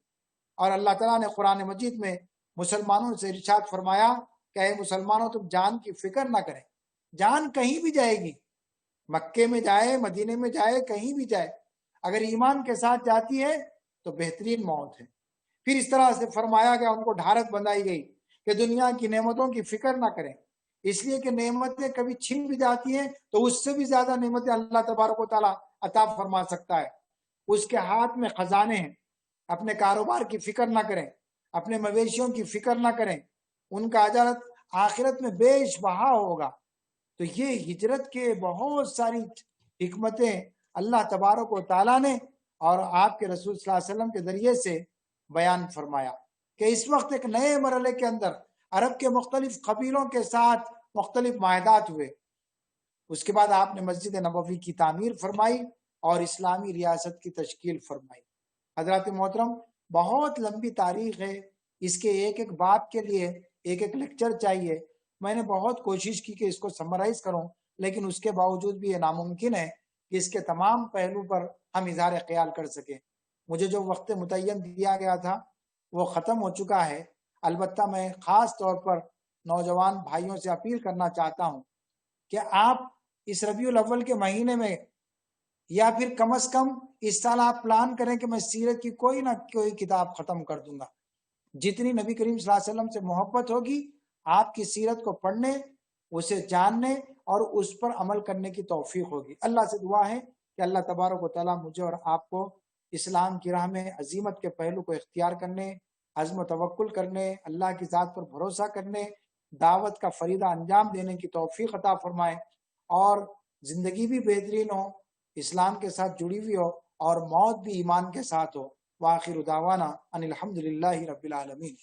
Speaker 1: اور اللہ تعالیٰ نے قرآن مجید میں مسلمانوں سے ارشاد فرمایا کہ اے مسلمانوں تم جان کی فکر نہ کریں، جان کہیں بھی جائے گی، مکے میں جائے، مدینے میں جائے، کہیں بھی جائے، اگر ایمان کے ساتھ جاتی ہے تو بہترین موت ہے۔ پھر اس طرح سے فرمایا گیا، ان کو ڈھارت بندھائی گئی کہ دنیا کی نعمتوں کی فکر نہ کریں، اس لیے کہ نعمتیں کبھی چھن بھی جاتی ہیں تو اس سے بھی زیادہ نعمتیں اللہ تبارک و تعالیٰ عطا فرما سکتا ہے، اس کے ہاتھ میں خزانے ہیں۔ اپنے کاروبار کی فکر نہ کریں، اپنے مویشیوں کی فکر نہ کریں، ان کا اجر آخرت میں بیش بہا ہوگا۔ تو یہ ہجرت کے بہت ساری حکمتیں اللہ تبارک و تعالیٰ نے اور آپ کے رسول صلی اللہ علیہ وسلم کے ذریعے سے بیان فرمایا کہ اس وقت ایک نئے مرحلے کے اندر عرب کے مختلف قبیلوں کے ساتھ مختلف معاہدات ہوئے۔ اس کے بعد آپ نے مسجد نبوی کی تعمیر فرمائی اور اسلامی ریاست کی تشکیل فرمائی۔ حضرات محترم، بہت لمبی تاریخ ہے، اس کے ایک ایک باب کے لیے ایک ایک لیکچر چاہیے۔ میں نے بہت کوشش کی کہ اس کو سمرائز کروں، لیکن اس کے باوجود بھی یہ ناممکن ہے کہ اس کے تمام پہلو پر ہم اظہار خیال کر سکیں۔ مجھے جو وقت متعین دیا گیا تھا وہ ختم ہو چکا ہے۔ البتہ میں خاص طور پر نوجوان بھائیوں سے اپیل کرنا چاہتا ہوں کہ آپ اس ربیع الاول کے مہینے میں یا پھر کم از کم اس سال آپ پلان کریں کہ میں سیرت کی کوئی نہ کوئی کتاب ختم کر دوں گا۔ جتنی نبی کریم صلی اللہ علیہ وسلم سے محبت ہوگی، آپ کی سیرت کو پڑھنے، اسے جاننے اور اس پر عمل کرنے کی توفیق ہوگی۔ اللہ سے دعا ہے کہ اللہ تبارک و تعالیٰ مجھے اور آپ کو اسلام کی راہ میں عظیمت کے پہلو کو اختیار کرنے، عزم و توکل کرنے، اللہ کی ذات پر بھروسہ کرنے، دعوت کا فریضہ انجام دینے کی توفیق عطا فرمائے اور زندگی بھی بہترین ہو، اسلام کے ساتھ جڑی ہوئی ہو اور موت بھی ایمان کے ساتھ ہو۔ وآخر دعوانا ان الحمد للہ رب العالمین۔